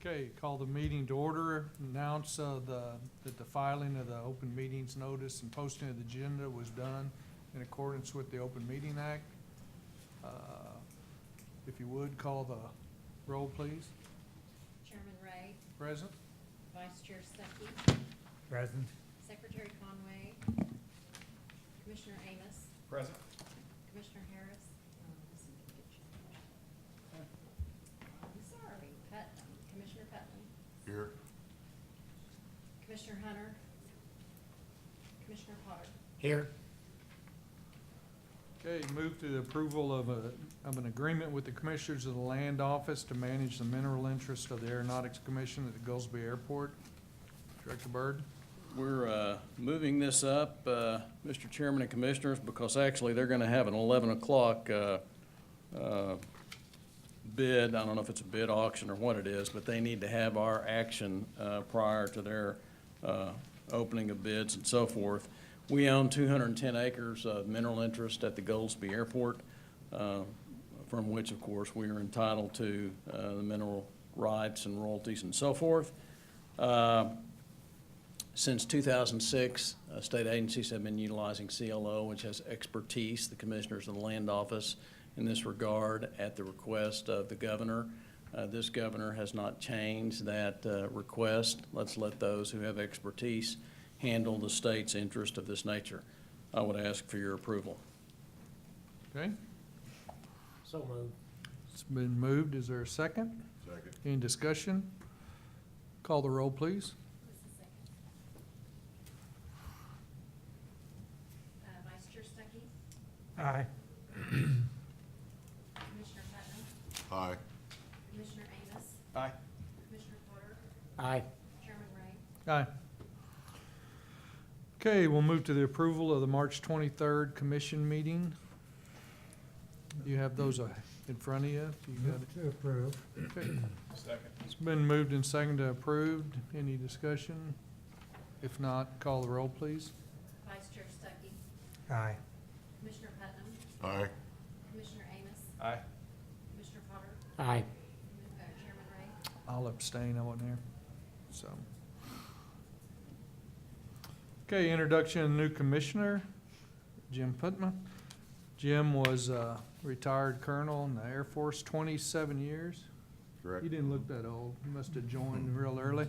Okay, call the meeting to order. Announce that the filing of the open meetings notice and posting of the agenda was done in accordance with the Open Meeting Act. If you would, call the roll, please. Chairman Ray, Present? Vice Chair Stuckey, Present. Secretary Conway, Commissioner Amos, Present. Commissioner Harris. I'm sorry, Putnam, Commissioner Putnam, Here. Commissioner Hunter, Commissioner Potter. Here. Okay, move to the approval of an agreement with the Commissioners of the Land Office to manage the mineral interest of the Aeronautics Commission at the Goldsby Airport. Director Byrd? We're moving this up, Mr. Chairman and Commissioners, because actually they're going to have an 11 o'clock bid. I don't know if it's a bid auction or what it is, but they need to have our action prior to their opening of bids and so forth. We own 210 acres of mineral interest at the Goldsby Airport, from which, of course, we are entitled to the mineral rights and royalties and so forth. Since 2006, state agencies have been utilizing CLO, which has expertise, the Commissioners of the Land Office, in this regard at the request of the governor. This governor has not changed that request. Let's let those who have expertise handle the state's interest of this nature. I would ask for your approval. Okay, So moved. it's been moved. Is there a second? Second. Any discussion? Call the roll, please. Who's the second? Vice Chair Stuckey, Aye. Commissioner Putnam, Aye. Commissioner Amos, Aye. Commissioner Potter, Aye. Chairman Ray. Aye. Okay, we'll move to the approval of the March 23rd commission meeting. You have those in front of you. You got it. To approve. Okay. Second. It's been moved and seconded to approved. Any discussion? If not, call the roll, please. Vice Chair Stuckey, Aye. Commissioner Putnam, Aye. Commissioner Amos, Aye. Commissioner Potter, Aye. Chairman Ray. I'll abstain, I wasn't here, so. Okay, introduction of new commissioner, Jim Putnam. Jim was a retired colonel in the Air Force, 27 years. Correct. He didn't look that old. He must have joined real early.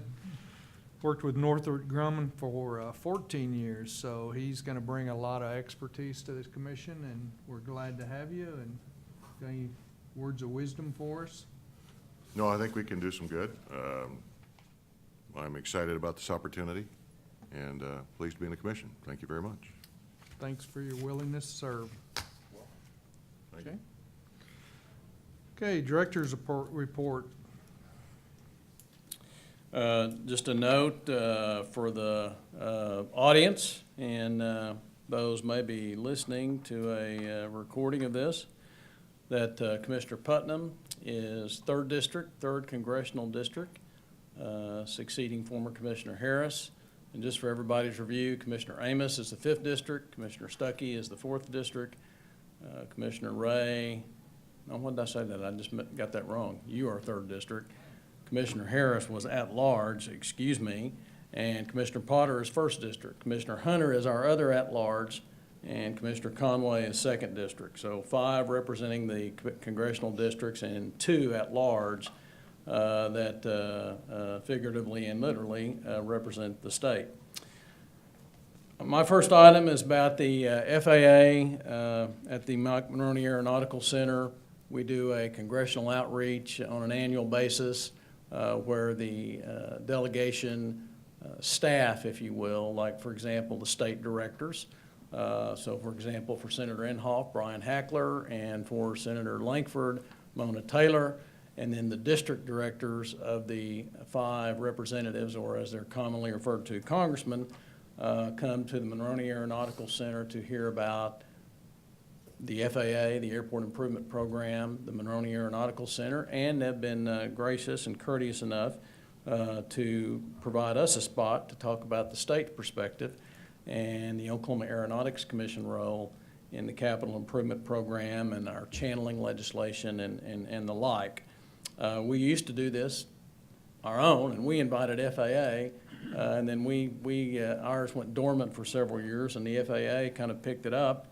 Worked with Northrop Grumman for 14 years, so he's going to bring a lot of expertise to this commission, and we're glad to have you. And got any words of wisdom for us? No, I think we can do some good. I'm excited about this opportunity and pleased to be in the commission. Thank you very much. Thanks for your willingness to serve. Thank Okay. you. Okay, director's report. Just a note for the audience and those maybe listening to a recording of this, that Commissioner Putnam is 3rd District, 3rd Congressional District, succeeding former Commissioner Harris. And just for everybody's review, Commissioner Amos is the 5th District, Commissioner Stuckey is the 4th District, Commissioner Ray, no, what did I say that? I just got that wrong. You are 3rd District. Commissioner Harris was at large, excuse me, and Commissioner Potter is 1st District. Commissioner Hunter is our other at large, and Commissioner Conway is 2nd District. So 5 representing the congressional districts and 2 at large that figuratively and literally represent the state. My first item is about the FAA at the Mike Monroney Aeronautical Center. We do a congressional outreach on an annual basis where the delegation staff, if you will, like, for example, the state directors. So, for example, for Senator Inhofe, Brian Hackler, and for Senator Lankford, Mona Taylor, and then the district directors of the 5 representatives, or as they're commonly referred to, congressmen, come to the Monroney Aeronautical Center to hear about the FAA, the Airport Improvement Program, the Monroney Aeronautical Center, and have been gracious and courteous enough to provide us a spot to talk about the state perspective and the Oklahoma Aeronautics Commission role in the Capital Improvement Program and our channeling legislation and the like. We used to do this our own, and we invited FAA, and then ours went dormant for several years, and the FAA kind of picked it up,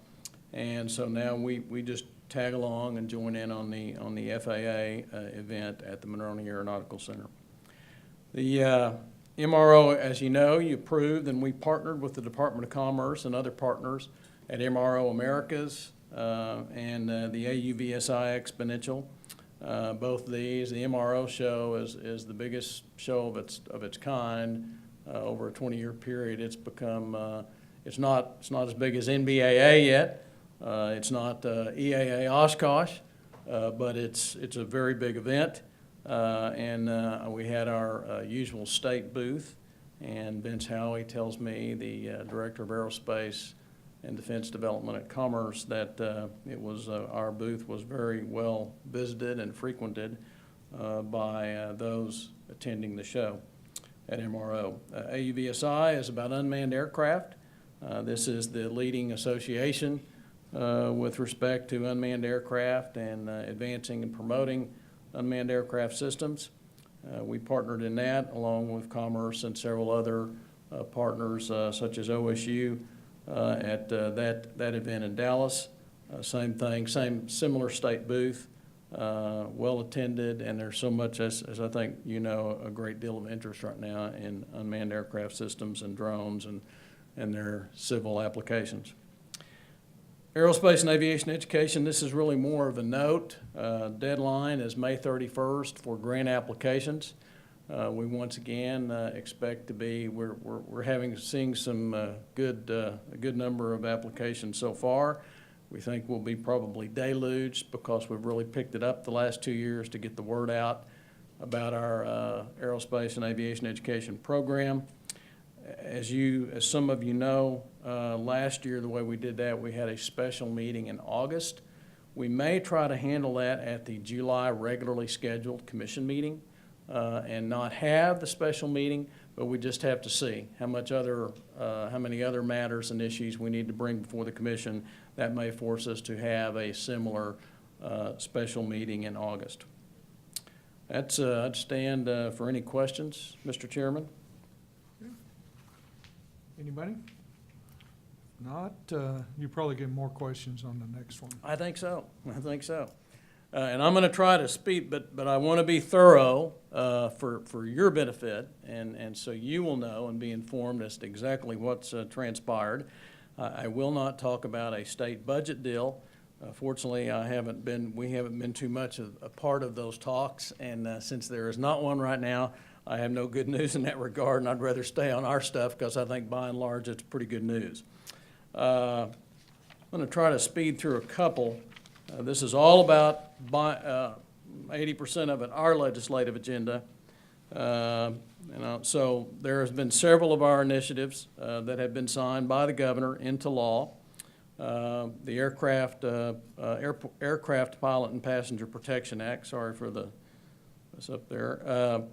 and so now we just tag along and join in on the FAA event at the Monroe Aeronautical Center. The MRO, as you know, you approved, and we partnered with the Department of Commerce and other partners at MRO Americas and the AUVSI Exponential. Both these, the MRO show is the biggest show of its kind over a 20-year period. It's become it's not as big as NBAA yet. It's not EAA Oshkosh, but it's a very big event. And we had our usual state booth, and Vince Howey tells me, the Director of Aerospace and Defense Development at Commerce, that our booth was very well visited and frequented by those attending the show at MRO. AUVSI is about unmanned aircraft. This is the leading association with respect to unmanned aircraft and advancing and promoting unmanned aircraft systems. We partnered in that along with Commerce and several other partners such as OSU at that event in Dallas. Same thing, similar state booth, well attended, and there's so much, as I think you know, a great deal of interest right now in unmanned aircraft systems and drones and their civil applications. Aerospace and aviation education, this is really more of a note. Deadline is May 31st for grant applications. We once again expect to be, we're seeing some a good number of applications so far. We think we'll be probably deluged because we've really picked it up the last 2 years to get the word out about our aerospace and aviation education program. As some of you know, last year the way we did that, we had a special meeting in August. We may try to handle that at the July regularly scheduled commission meeting and not have the special meeting, but we just have to see how many other matters and issues we need to bring before the commission. That may force us to have a similar special meeting in August. I'd stand for any questions, Mr. Chairman. Anybody? Not, you probably get more questions on the next one. I think so. And I'm going to try to speed, but I want to be thorough for your benefit, and so you will know and be informed as to exactly what's transpired. I will not talk about a state budget deal. Fortunately, we haven't been too much a part of those talks, and since there is not one right now, I have no good news in that regard, and I'd rather stay on our stuff because I think by and large it's pretty good news. I'm going to try to speed through a couple. This is all about 80% of it, our legislative agenda. So there has been several of our initiatives that have been signed by the governor into law. The Aircraft Pilot and Passenger Protection Act, sorry for this up there.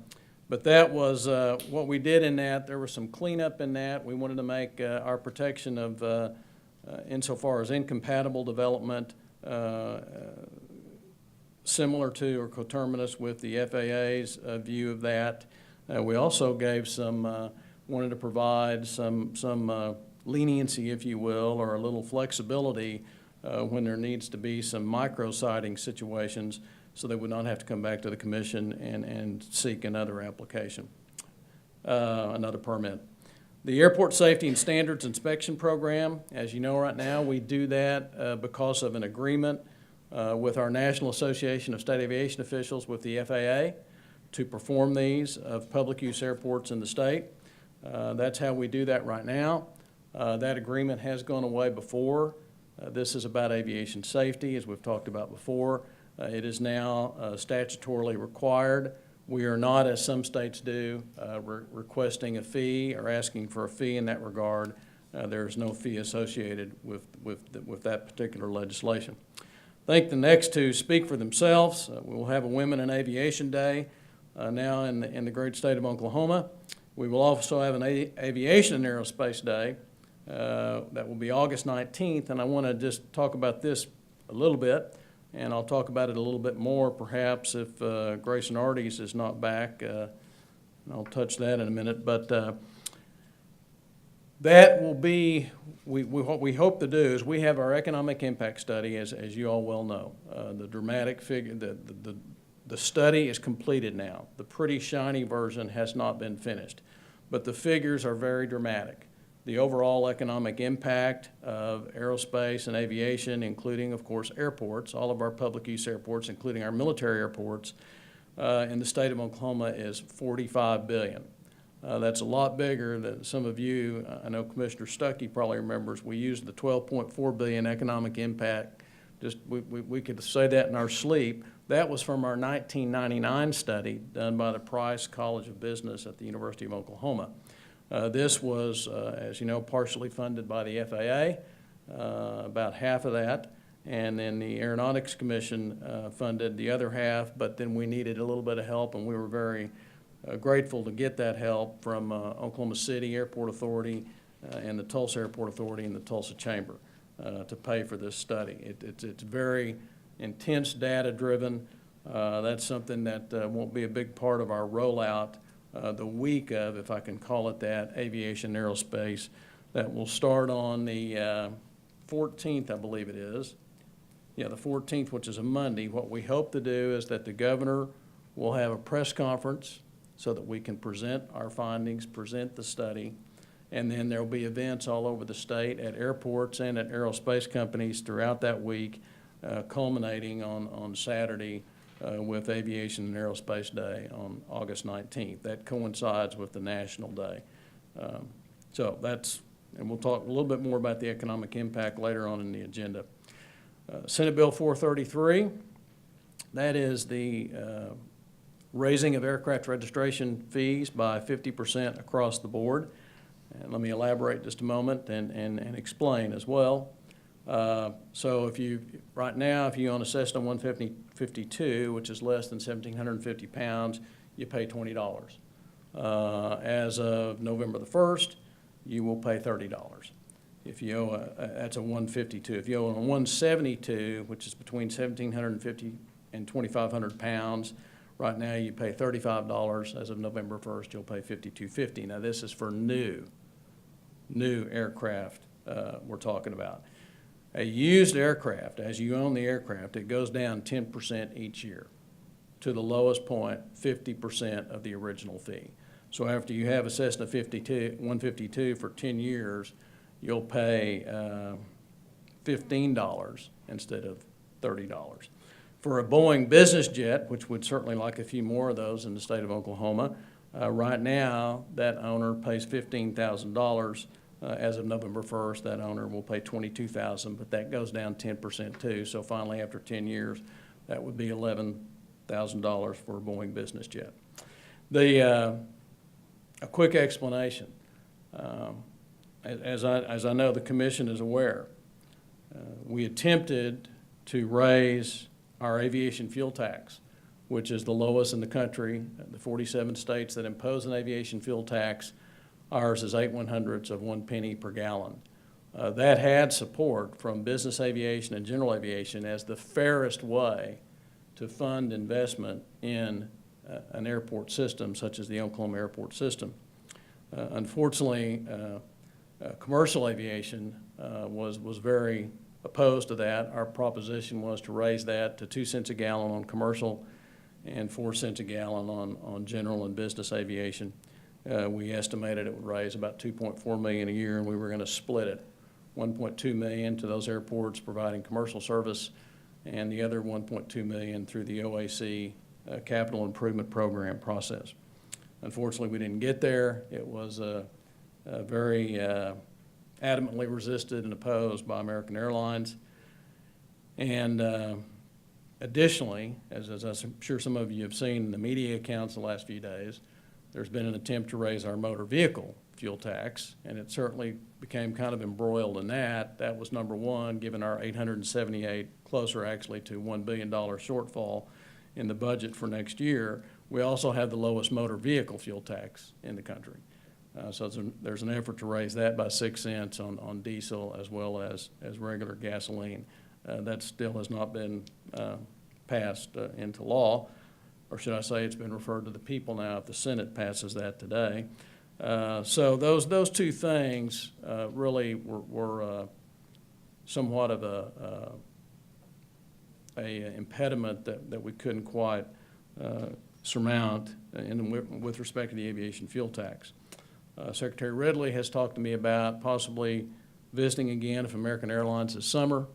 But that was what we did in that. There was some cleanup in that. We wanted to make our protection of, insofar as incompatible development, similar to or coterminous with the FAA's view of that. We also gave wanted to provide some leniency, if you will, or a little flexibility when there needs to be some micro-sighting situations, so they would not have to come back to the commission and seek another application, another permit. The Airport Safety and Standards Inspection Program, as you know right now, we do that because of an agreement with our National Association of State Aviation Officials with the FAA to perform these of public use airports in the state. That's how we do that right now. That agreement has gone away before. This is about aviation safety, as we've talked about before. It is now statutorily required. We are not, as some states do, requesting a fee or asking for a fee in that regard. There is no fee associated with that particular legislation. I think the next two speak for themselves. We will have a Women in Aviation Day now in the great state of Oklahoma. We will also have an Aviation and Aerospace Day. That will be August 19th, and I want to just talk about this a little bit. And I'll talk about it a little bit more, perhaps, if Grayson Arties is not back and I'll touch that in a minute. But that will be, what we hope to do is we have our economic impact study, as you all well know. The dramatic figure, the study is completed now. The pretty shiny version has not been finished, but the figures are very dramatic. The overall economic impact of aerospace and aviation, including, of course, airports, all of our public use airports, including our military airports, in the state of Oklahoma is $45 billion. That's a lot bigger than some of you, I know Commissioner Stuckey probably remembers, we used the $12.4 billion economic impact. Just we could say that in our sleep. That was from our 1999 study done by the Price College of Business at the University of Oklahoma. This was, as you know, partially funded by the FAA, about half of that, and then the Aeronautics Commission funded the other half, but then we needed a little bit of help, and we were very grateful to get that help from Oklahoma City Airport Authority and the Tulsa Airport Authority and the Tulsa Chamber to pay for this study. It's very intense data-driven. That's something that won't be a big part of our rollout the week of, if I can call it that, aviation aerospace. That will start on the 14th, I believe it is. Yeah, the 14th, which is a Monday. What we hope to do is that the governor will have a press conference so that we can present our findings, present the study, and then there'll be events all over the state at airports and at aerospace companies throughout that week, culminating on Saturday with Aviation and Aerospace Day on August 19th. That coincides with the National Day. So that's, and we'll talk a little bit more about the economic impact later on in the agenda. Senate Bill 433, that is the raising of aircraft registration fees by 50% across the board. And let me elaborate just a moment and explain as well. So if you, right now, if you own a Cessna 152, which is less than 1,750 pounds, you pay $20. As of November the 1st, you will pay $30. If you owe that's a 152. If you own a 172, which is between 1,750 and 2,500 pounds, right now you pay $35. As of November 1st, you'll pay $52.50. Now this is for new aircraft we're talking about. A used aircraft, as you own the aircraft, it goes down 10% each year to the lowest point, 50% of the original fee. So after you have a Cessna 152 for 10 years, you'll pay $15 instead of $30. For a Boeing business jet, which would certainly like a few more of those in the state of Oklahoma, right now that owner pays $15,000. As of November 1st, that owner will pay $22,000, but that goes down 10% too. So finally, after 10 years, that would be $11,000 for a Boeing business jet. A quick explanation. As I know the Commission is aware, we attempted to raise our aviation fuel tax, which is the lowest in the country. The 47 states that impose an aviation fuel tax, ours is 8/100ths of 1 penny per gallon. That had support from business aviation and general aviation as the fairest way to fund investment in an airport system such as the Oklahoma airport system. Unfortunately, commercial aviation was very opposed to that. Our proposition was to raise that to 2 cents a gallon on commercial and 4 cents a gallon on general and business aviation. We estimated it would raise about $2.4 million a year, and we were going to split it, $1.2 million to those airports providing commercial service, and the other $1.2 million through the OAC capital improvement program process. Unfortunately, we didn't get there. It was very adamantly resisted and opposed by American Airlines. And additionally, as I'm sure some of you have seen in the media accounts the last few days, there's been an attempt to raise our motor vehicle fuel tax, and it certainly became kind of embroiled in that. That was number one, given our 878, closer actually to $1 billion shortfall in the budget for next year. We also have the lowest motor vehicle fuel tax in the country. So there's an effort to raise that by 6 cents on diesel as well as regular gasoline. That still has not been passed into law. or should I say it's been referred to the people now if the Senate passes that today. So those two things really were somewhat of a impediment that we couldn't quite surmount with respect to the aviation fuel tax. Secretary Ridley has talked to me about possibly visiting again with American Airlines this summer,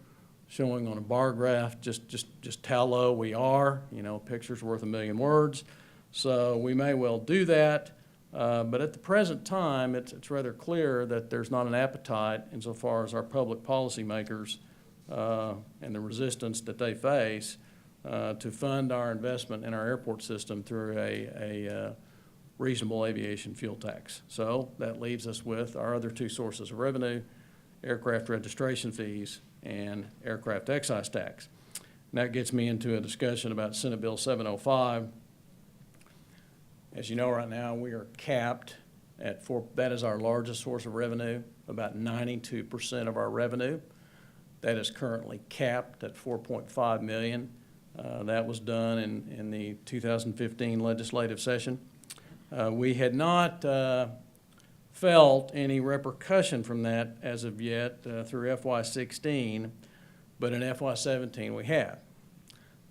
showing on a bar graph just how low we are. You know, picture's worth a million words. So we may well do that. But at the present time, it's rather clear that there's not an appetite insofar as our public policymakers and the resistance that they face to fund our investment in our airport system through a reasonable aviation fuel tax. So that leaves us with our other two sources of revenue, aircraft registration fees and aircraft excise tax. And that gets me into a discussion about Senate Bill 705. As you know, right now, we are capped at that is our largest source of revenue, about 92% of our revenue. That is currently capped at $4.5 million. That was done in the 2015 legislative session. We had not felt any repercussion from that as of yet through FY16, but in FY17 we have.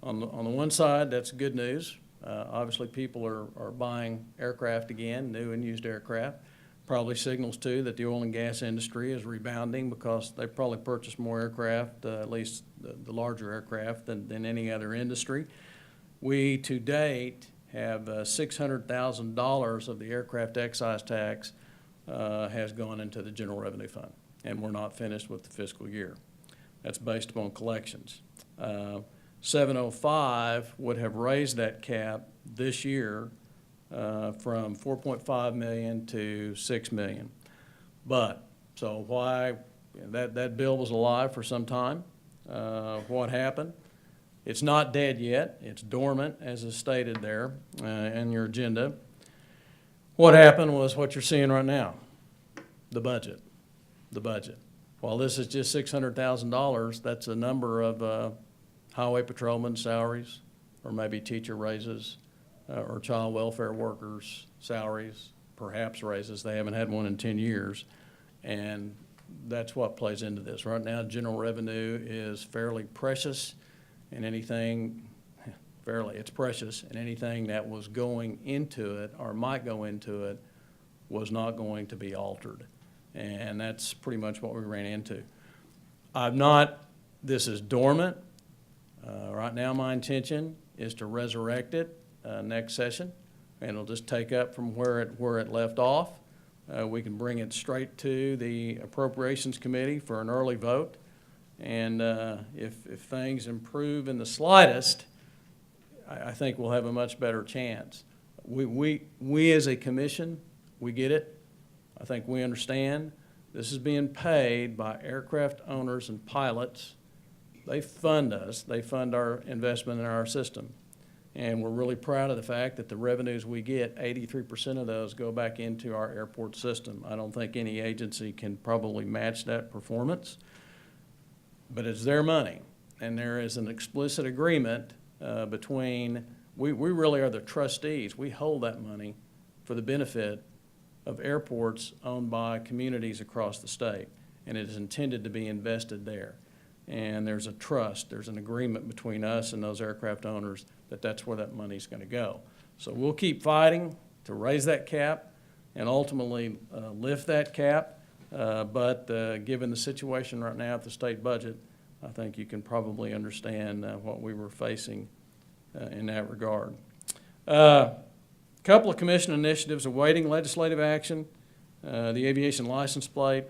On the one side, that's good news. Obviously, people are buying aircraft again, new and used aircraft. Probably signals, too, that the oil and gas industry is rebounding because they probably purchased more aircraft, at least the larger aircraft, than any other industry. We, to date, have $600,000 of the aircraft excise tax has gone into the general revenue fund, and we're not finished with the fiscal year. That's based upon collections. 705 would have raised that cap this year from $4.5 million to $6 million. But, so why, that bill was alive for some time. What happened? It's not dead yet. It's dormant, as is stated there in your agenda. What happened was what you're seeing right now, the budget. While this is just $600,000, that's a number of highway patrolman salaries, or maybe teacher raises, or child welfare workers' salaries, perhaps raises. They haven't had one in 10 years. And that's what plays into this. Right now, general revenue is fairly precious, and it's precious, and anything that was going into it or might go into it was not going to be altered. And that's pretty much what we ran into. This is dormant. Right now, my intention is to resurrect it next session, and it'll just take up from where it left off. We can bring it straight to the Appropriations Committee for an early vote, and if things improve in the slightest, I think we'll have a much better chance. We as a commission, we get it. I think we understand. This is being paid by aircraft owners and pilots. They fund us. They fund our investment in our system. And we're really proud of the fact that the revenues we get, 83% of those go back into our airport system. I don't think any agency can probably match that performance, but it's their money. And there is an explicit agreement between, we really are the trustees. We hold that money for the benefit of airports owned by communities across the state, and it is intended to be invested there. And there's a trust, there's an agreement between us and those aircraft owners that that's where that money's going to go. So we'll keep fighting to raise that cap and ultimately lift that cap, but given the situation right now at the state budget, I think you can probably understand what we were facing in that regard. Couple of commission initiatives awaiting legislative action. The aviation license plate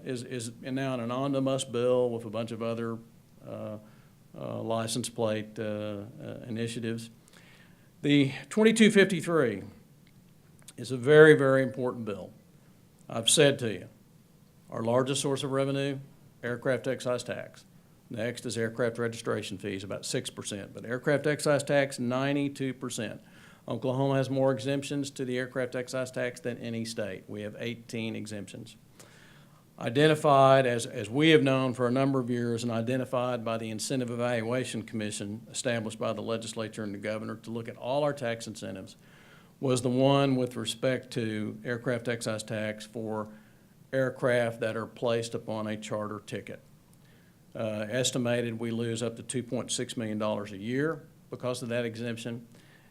is now in an omnibus bill with a bunch of other license plate initiatives. The 2253 is a very, very important bill. I've said to you, our largest source of revenue, aircraft excise tax. Next is aircraft registration fees, about 6%, but aircraft excise tax, 92%. Oklahoma has more exemptions to the aircraft excise tax than any state. We have 18 exemptions. identified, as we have known for a number of years, and identified by the Incentive Evaluation Commission established by the legislature and the governor to look at all our tax incentives, was the one with respect to aircraft excise tax for aircraft that are placed upon a charter ticket. Estimated we lose up to $2.6 million a year because of that exemption.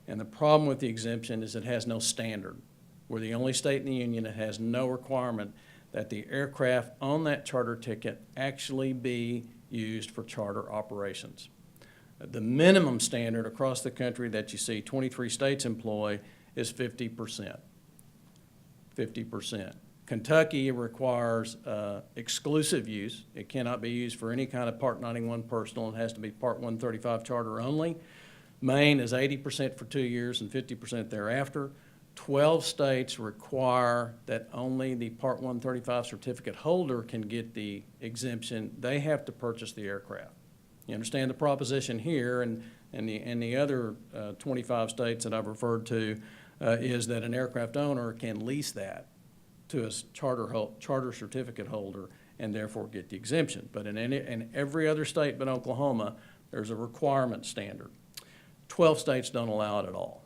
And the problem with the exemption is it has no standard. We're the only state in the union that has no requirement that the aircraft on that charter ticket actually be used for charter operations. The minimum standard across the country that you see 23 states employ is 50%. 50%. Kentucky requires exclusive use. It cannot be used for any kind of Part 91 personal. It has to be Part 135 charter only. Maine is 80% for 2 years and 50% thereafter. 12 states require that only the Part 135 certificate holder can get the exemption. They have to purchase the aircraft. You understand the proposition here, and the other 25 states that I've referred to is that an aircraft owner can lease that to a charter certificate holder and therefore get the exemption. But in every other state but Oklahoma, there's a requirement standard. 12 states don't allow it at all.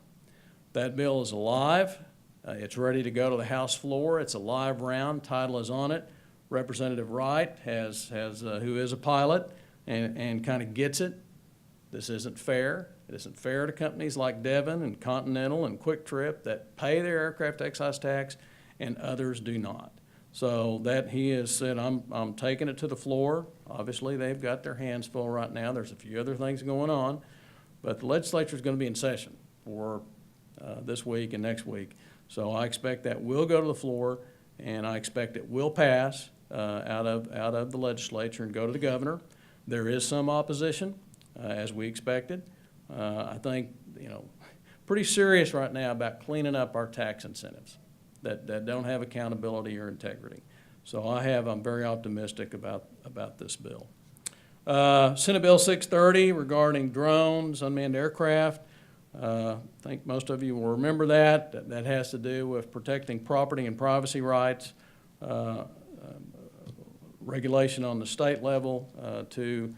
That bill is alive. It's ready to go to the House floor. It's a live round. Title is on it. Representative Wright who is a pilot and kind of gets it. This isn't fair. It isn't fair to companies like Devon and Continental and Quick Trip that pay their aircraft excise tax and others do not. So that he has said, I'm taking it to the floor. Obviously, they've got their hands full right now. There's a few other things going on, but the legislature is going to be in session for this week and next week. So I expect that will go to the floor, and I expect it will pass out of the legislature and go to the governor. There is some opposition, as we expected. I think, pretty serious right now about cleaning up our tax incentives that don't have accountability or integrity. So I'm very optimistic about this bill. Senate Bill 630 regarding drones, unmanned aircraft. I think most of you will remember that. That has to do with protecting property and privacy rights, regulation on the state level to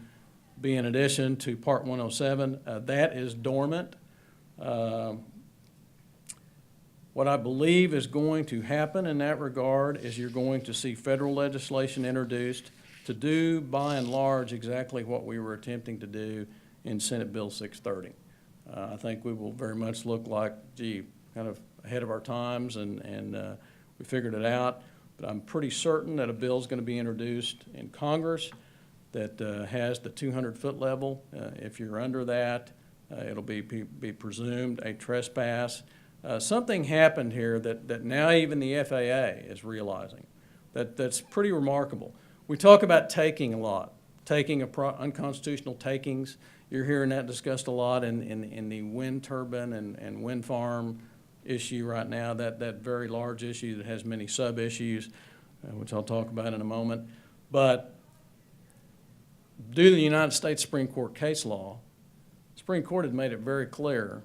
be in addition to Part 107. That is dormant. What I believe is going to happen in that regard is you're going to see federal legislation introduced to do, by and large, exactly what we were attempting to do in Senate Bill 630. I think we will very much look like, kind of ahead of our times, and we figured it out. But I'm pretty certain that a bill is going to be introduced in Congress that has the 200-foot level. If you're under that, it'll be presumed a trespass. Something happened here that now even the FAA is realizing. That's pretty remarkable. We talk about taking a lot, taking unconstitutional takings. You're hearing that discussed a lot in the wind turbine and wind farm issue right now, that very large issue that has many sub-issues, which I'll talk about in a moment. But due to the United States Supreme Court case law, the Supreme Court had made it very clear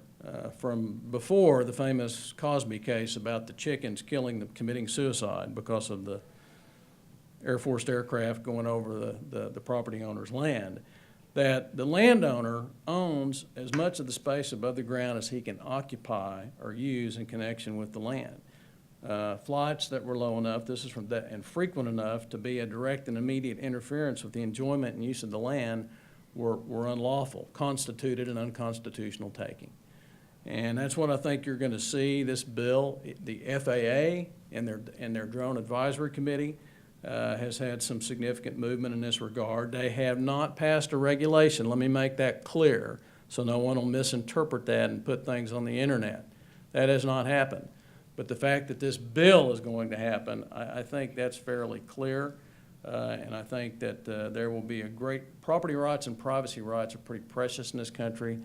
from before the famous Cosby case about the chickens committing suicide because of the Air Force aircraft going over the property owner's land, that the landowner owns as much of the space above the ground as he can occupy or use in connection with the land. Flights that were low enough, this is from that, and frequent enough to be a direct and immediate interference with the enjoyment and use of the land were unlawful, constituted an unconstitutional taking. And that's what I think you're going to see. This bill, the FAA and their Drone Advisory Committee has had some significant movement in this regard. They have not passed a regulation. Let me make that clear so no one will misinterpret that and put things on the internet. That has not happened. But the fact that this bill is going to happen, I think that's fairly clear. And I think that there will be a great, property rights and privacy rights are pretty precious in this country.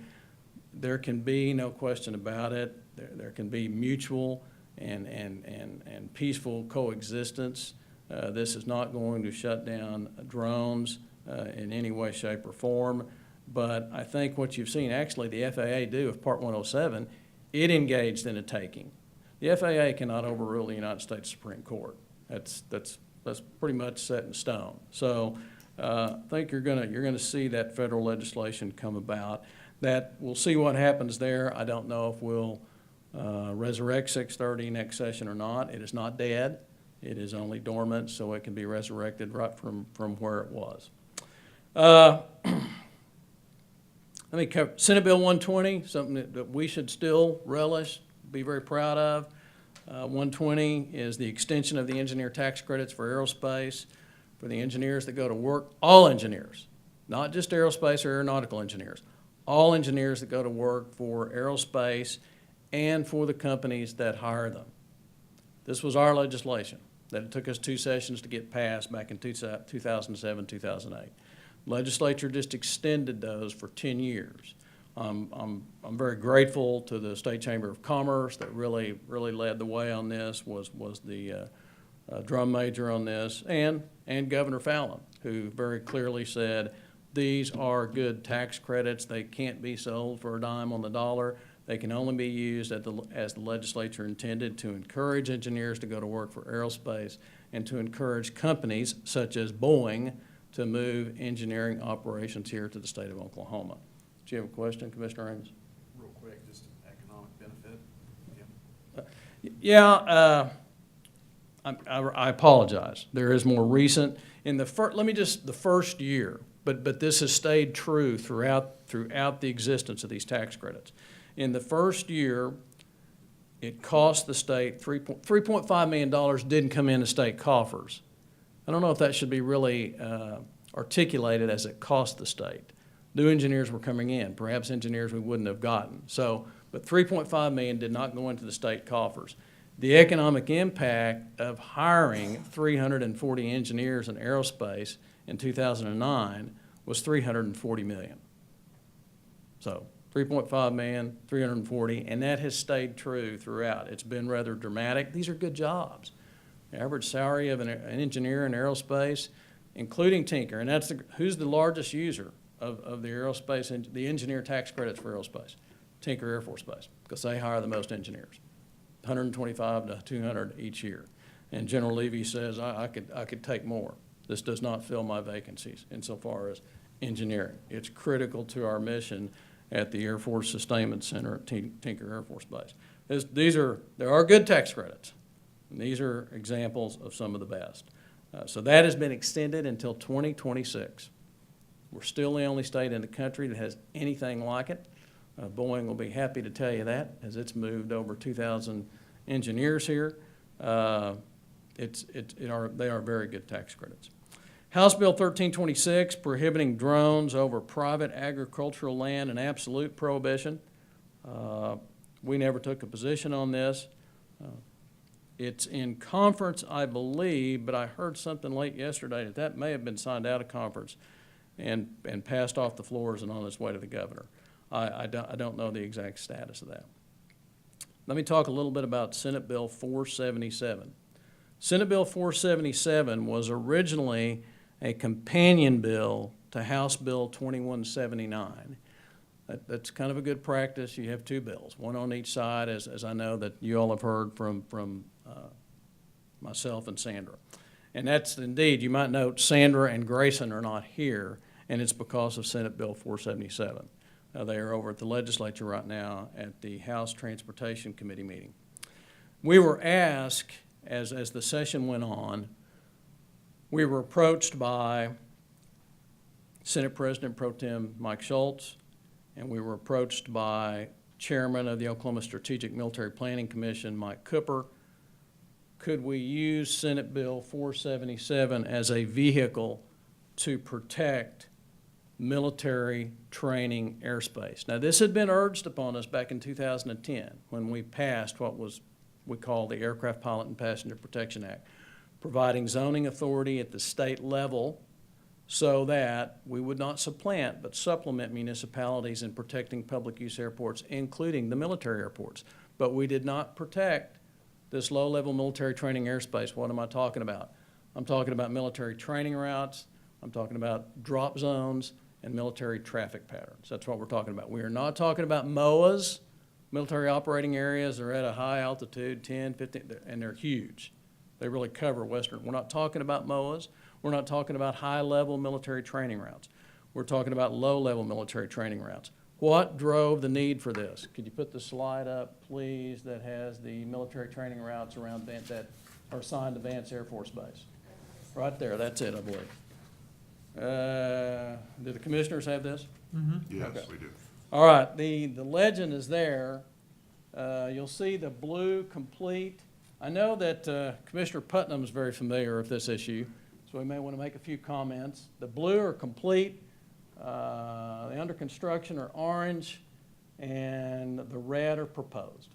There can be no question about it. There can be mutual and peaceful coexistence. This is not going to shut down drones in any way, shape, or form. But I think what you've seen actually the FAA do with Part 107, it engaged in a taking. The FAA cannot overrule the United States Supreme Court. That's That's pretty much set in stone. So I think you're gonna see that federal legislation come about. That, we'll see what happens there. I don't know if we'll resurrect 630 next session or not. It is not dead. It is only dormant, so it can be resurrected right from where it was. Let me cover Senate Bill 120, something that we should still relish, be very proud of. 120 is the extension of the engineer tax credits for aerospace, for the engineers that go to work, all engineers, not just aerospace or aeronautical engineers, all engineers that go to work for aerospace and for the companies that hire them. This was our legislation that it took us 2 sessions to get passed back in 2007, 2008. Legislature just extended those for 10 years. I'm very grateful to the State Chamber of Commerce that really led the way on this, was the drum major on this, and Governor Fallon, who very clearly said, these are good tax credits. They can't be sold for a dime on the dollar. They can only be used as the legislature intended, to encourage engineers to go to work for aerospace and to encourage companies such as Boeing to move engineering operations here to the state of Oklahoma. Do you have a question, Commissioner Amos? Real quick, just economic benefit. Yeah, I apologize. There is more recent. In the the first year, but this has stayed true throughout the existence of these tax credits. In the first year, it cost the state $3.5 million didn't come into state coffers. I don't know if that should be really articulated as it cost the state. New engineers were coming in, perhaps engineers we wouldn't have gotten. So, but $3.5 million did not go into the state coffers. The economic impact of hiring 340 engineers in aerospace in 2009 was $340 million. So 3.5 million, 340, and that has stayed true throughout. It's been rather dramatic. These are good jobs. The average salary of an engineer in aerospace, including Tinker, and that's who's the largest user of the aerospace, the engineer tax credits for aerospace? Tinker Air Force Base, because they hire the most engineers, 125 to 200 each year. And General Levy says, I could take more. This does not fill my vacancies insofar as engineering. It's critical to our mission at the Air Force Sustainment Center at Tinker Air Force Base. There are good tax credits, and these are examples of some of the best. So that has been extended until 2026. We're still the only state in the country that has anything like it. Boeing will be happy to tell you that, as it's moved over 2,000 engineers here. They are very good tax credits. House Bill 1326, prohibiting drones over private agricultural land, and absolute prohibition. We never took a position on this. It's in conference, I believe, but I heard something late yesterday that may have been signed out of conference and passed off the floors and on its way to the governor. I don't know the exact status of that. Let me talk a little bit about Senate Bill 477. Senate Bill 477 was originally a companion bill to House Bill 2179. That's kind of a good practice. You have 2 bills, one on each side, as I know that you all have heard from myself and Sandra. And that's indeed, you might note, Sandra and Grayson are not here, and it's because of Senate Bill 477. They are over at the legislature right now at the House Transportation Committee meeting. We were asked, as the session went on, we were approached by Senate President Pro Tem Mike Schultz, and we were approached by Chairman of the Oklahoma Strategic Military Planning Commission, Mike Cooper. Could we use Senate Bill 477 as a vehicle to protect military training airspace? Now, this had been urged upon us back in 2010 when we passed what we call the Aircraft Pilot and Passenger Protection Act, providing zoning authority at the state level so that we would not supplant but supplement municipalities in protecting public use airports, including the military airports. But we did not protect this low-level military training airspace. What am I talking about? I'm talking about military training routes, I'm talking about drop zones, and military traffic patterns. That's what we're talking about. We are not talking about MOAs, military operating areas. They're at a high altitude, 10, 15, and they're huge. They really cover Western. We're not talking about MOAs. We're not talking about high-level military training routes. We're talking about low-level military training routes. What drove the need for this? Could you put the slide up, please, that has the military training routes around that are assigned to Vance Air Force Base? Right there, that's it, I believe. Do the commissioners have this? Yes, Okay. we do. All right, the legend is there. You'll see the blue complete. I know that Commissioner Putnam is very familiar with this issue, so we may want to make a few comments. The blue are complete, the under construction are orange, and the red are proposed.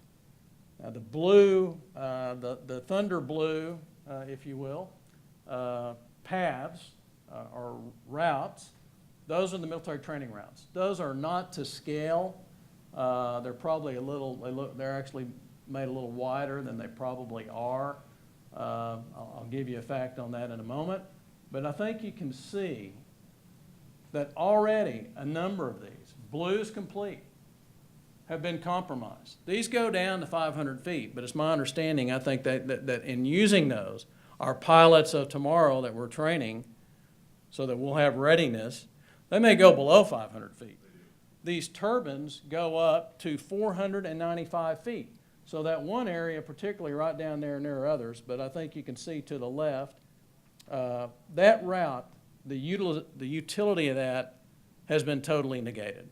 Now the blue, the thunder blue, if you will, paths or routes, those are the military training routes. Those are not to scale. They're probably they're actually made a little wider than they probably are. I'll give you a fact on that in a moment. But I think you can see that already a number of these, blues complete, have been compromised. These go down to 500 feet, but it's my understanding, I think that in using those, our pilots of tomorrow that we're training so that we'll have readiness, they may go below 500 feet. These turbines go up to 495 feet. So that one area, particularly right down there, and there are others, but I think you can see to the left, that route, the utility of that has been totally negated.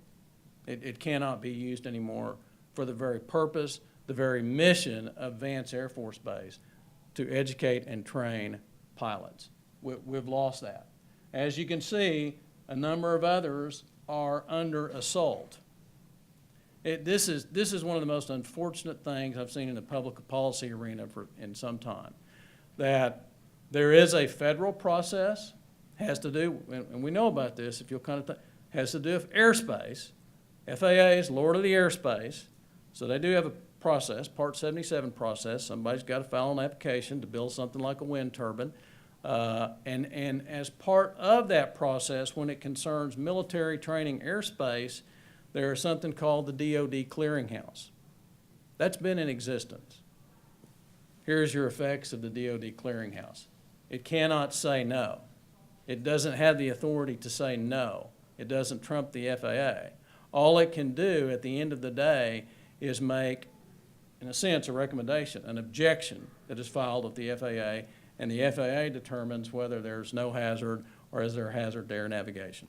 It cannot be used anymore for the very purpose, the very mission of Vance Air Force Base, to educate and train pilots. We've lost that. As you can see, a number of others are under assault. This is one of the most unfortunate things I've seen in the public policy arena in some time. That there is a federal process, has to do, and we know about this, if you'll kind of has to do with airspace. FAA is Lord of the Airspace, so they do have a process, Part 77 process. Somebody's got to file an application to build something like a wind turbine. And as part of that process, when it concerns military training airspace, there is something called the DoD Clearinghouse. That's been in existence. Here's your effects of the DoD Clearinghouse. It cannot say no. It doesn't have the authority to say no. It doesn't trump the FAA. All it can do at the end of the day is make, in a sense, a recommendation, an objection that is filed with the FAA, and the FAA determines whether there's no hazard or is there hazard to air navigation.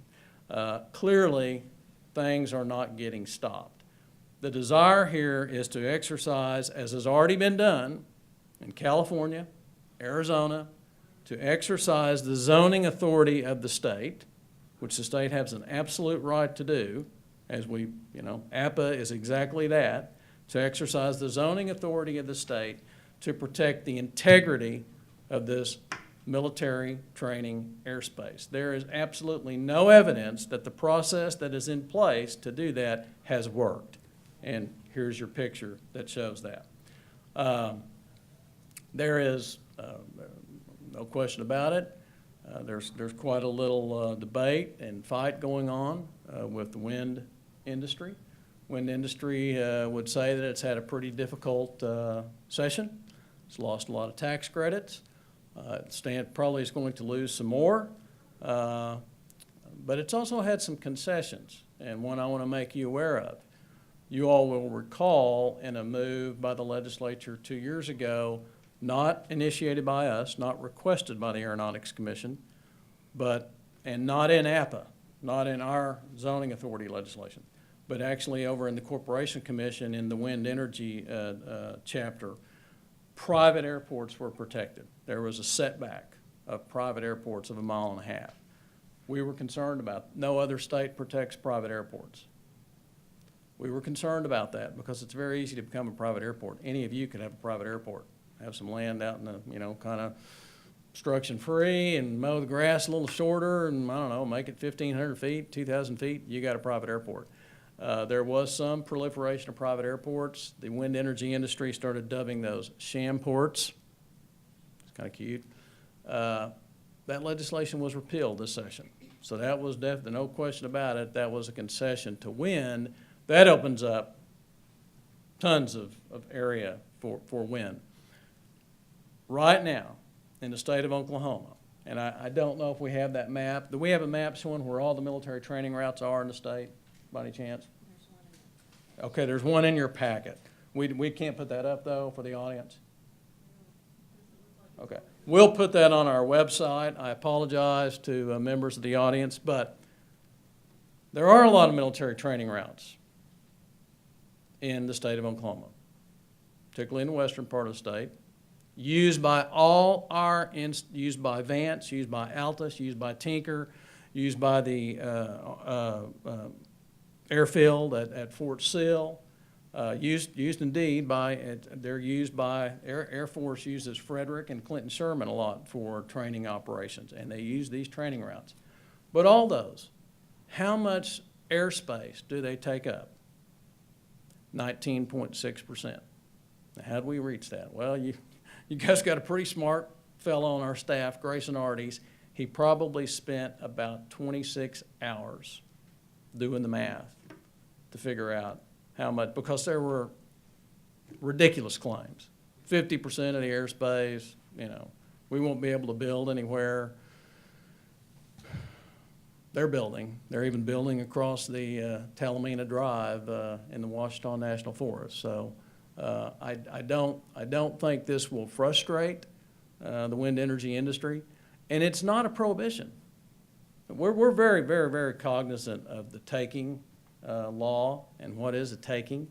Clearly, things are not getting stopped. The desire here is to exercise, as has already been done in California, Arizona, to exercise the zoning authority of the state, which the state has an absolute right to do, as APA is exactly that, to exercise the zoning authority of the state to protect the integrity of this military training airspace. There is absolutely no evidence that the process that is in place to do that has worked. And here's your picture that shows that. There is no question about it. There's quite a little debate and fight going on with the wind industry. Wind industry would say that it's had a pretty difficult session. It's lost a lot of tax credits. Probably is going to lose some more. But it's also had some concessions, and one I want to make you aware of. You all will recall in a move by the legislature 2 years ago, not initiated by us, not requested by the Aeronautics Commission, and not in APA, not in our zoning authority legislation, but actually over in the Corporation Commission in the wind energy chapter, private airports were protected. There was a setback of private airports of 1.5 miles. We were concerned about no other state protects private airports. We were concerned about that because it's very easy to become a private airport. Any of you could have a private airport, have some land out in the, kind of obstruction-free and mow the grass a little shorter and, I don't know, make it 1,500 feet, 2,000 feet, you got a private airport. There was some proliferation of private airports. The wind energy industry started dubbing those sham ports. It's kind of cute. That legislation was repealed this session. So that was definitely, no question about it, that was a concession to wind. That opens up tons of area for wind. Right now, in the state of Oklahoma. And I don't know if we have that map. Do we have a map showing where all the military training routes are in the state, by any chance? There's one in Okay, there's one in your packet. We can't put that up, though, for the audience? Okay. We'll put that on our website. I apologize to members of the audience, but there are a lot of military training routes in the state of Oklahoma, particularly in the western part of the state, used by used by Vance, used by Altus, used by Tinker, used by the airfield at Fort Sill, used indeed by, they're used by, Air Force uses Frederick and Clinton Sherman a lot for training operations, and they use these training routes. But all those, how much airspace do they take up? 19.6%. Now, how do we reach that? Well, you guys got a pretty smart fellow on our staff, Grayson Arties. He probably spent about 26 hours doing the math to figure out how much, because there were ridiculous claims. 50% of the airspace, we won't be able to build anywhere. They're even building across the Talamina Drive in the Washita National Forest. So I don't think this will frustrate the wind energy industry, and it's not a prohibition. We're very, very, very cognizant of the taking law and what is a taking.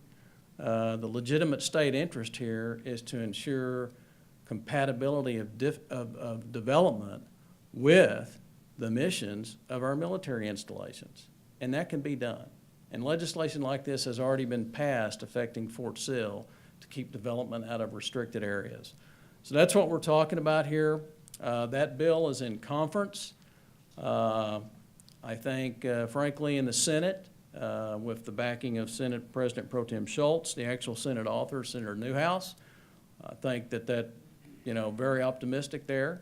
The legitimate state interest here is to ensure compatibility of development with the missions of our military installations, and that can be done. And legislation like this has already been passed affecting Fort Sill to keep development out of restricted areas. So that's what we're talking about here. That bill is in conference. I think, frankly, in the Senate, with the backing of Senate President Pro Tem Schultz, the actual Senate author, Senator Newhouse, I think that very optimistic there.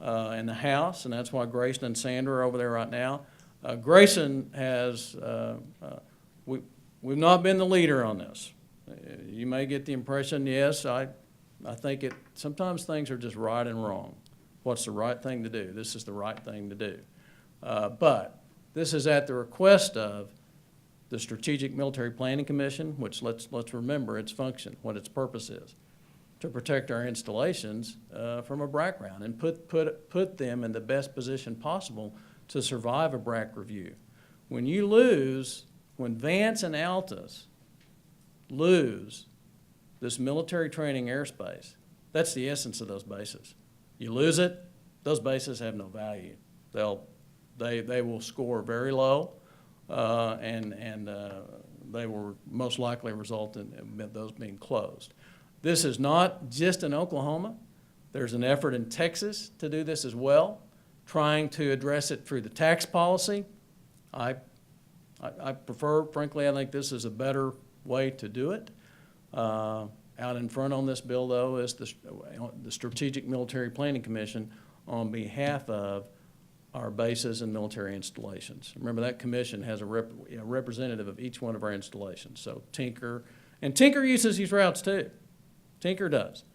In the House, and that's why Grayson and Sandra are over there right now. Grayson has, we've not been the leader on this. You may get the impression, yes, I think sometimes things are just right and wrong. What's the right thing to do? This is the right thing to do. But this is at the request of the Strategic Military Planning Commission, which let's remember its function, what its purpose is, to protect our installations from a BRAC round and put them in the best position possible to survive a BRAC review. When Vance and Altus lose this military training airspace, that's the essence of those bases. You lose it, those bases have no value. They will score very low, and they will most likely result in those being closed. This is not just in Oklahoma. There's an effort in Texas to do this as well, trying to address it through the tax policy. I prefer, frankly, I think this is a better way to do it. Out in front on this bill, though, is the Strategic Military Planning Commission on behalf of our bases and military installations. Remember, that commission has a representative of each one of our installations. So Tinker uses these routes too. Tinker does.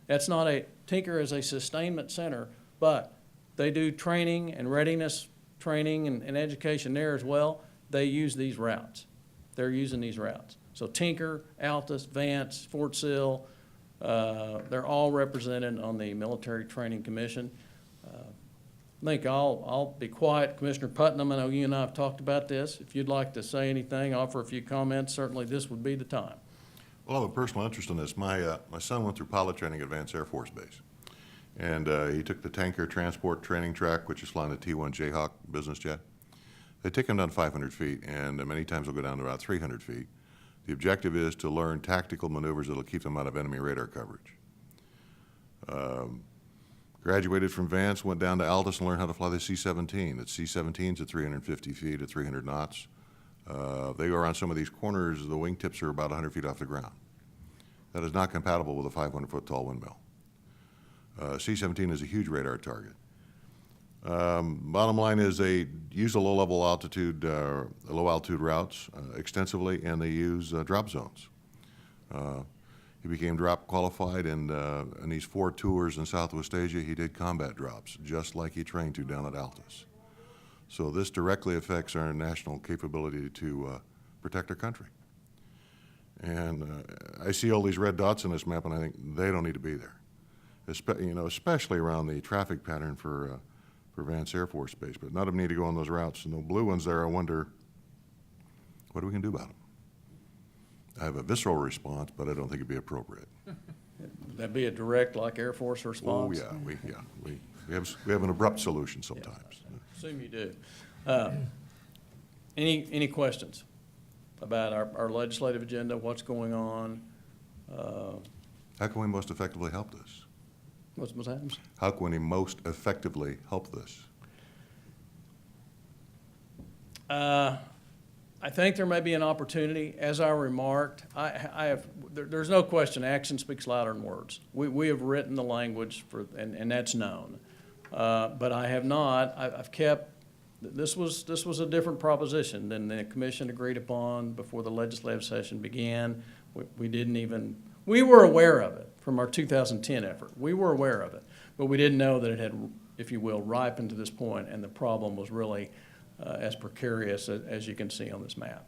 Tinker is a sustainment center, but they do training and readiness training and education there as well. They use these routes. They're using these routes. So Tinker, Altus, Vance, Fort Sill, they're all represented on the Military Training Commission. I think I'll be quiet. Commissioner Putnam, I know you and I have talked about this. If you'd like to say anything, offer a few comments, certainly this would be the time. Well, I have a personal interest in this. My son went through pilot training at Vance Air Force Base, and he took the tanker transport training track, which is flying the T-1 Jayhawk business jet. They take him down 500 feet, and many times they'll go down to about 300 feet. The objective is to learn tactical maneuvers that will keep them out of enemy radar coverage. Graduated from Vance, went down to Altus and learned how to fly the C-17. It's C-17s at 350 feet at 300 knots. They go around some of these corners, the wingtips are about 100 feet off the ground. That is not compatible with a 500-foot tall windmill. C-17 is a huge radar target. Bottom line is they use the low altitude routes extensively, and they use drop zones. He became drop qualified, and in these 4 tours in Southwest Asia, he did combat drops, just like he trained to down at Altus. So this directly affects our national capability to protect our country. And I see all these red dots on this map, and I think they don't need to be there. Especially around the traffic pattern for Vance Air Force Base. But none of them need to go on those routes. And the blue ones there, I wonder, what are we going to do about them? I have a visceral response, but I don't think it'd be appropriate. That'd be a direct, like Air Force response? Oh, yeah, we have an abrupt solution sometimes. Assume you do. Any questions about our legislative agenda, what's going on? How can we most effectively help this? What's that? How can we most effectively help this? I think there may be an opportunity. As I remarked, there's no question, action speaks louder than words. We have written the language and that's known. But I have not, I've kept, this was a different proposition than the commission agreed upon before the legislative session began. We were aware of it from our 2010 effort. We were aware of it, but we didn't know that it had, if you will, ripened to this point, and the problem was really as precarious as you can see on this map.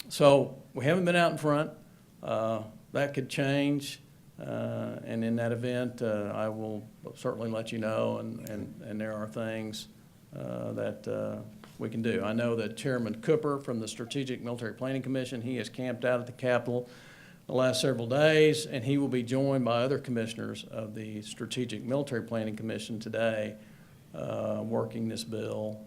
So we haven't been out in front. That could change, and in that event, I will certainly let you know, and there are things that we can do. I know that Chairman Cooper from the Strategic Military Planning Commission, he has camped out at the Capitol the last several days, and he will be joined by other commissioners of the Strategic Military Planning Commission today, working this bill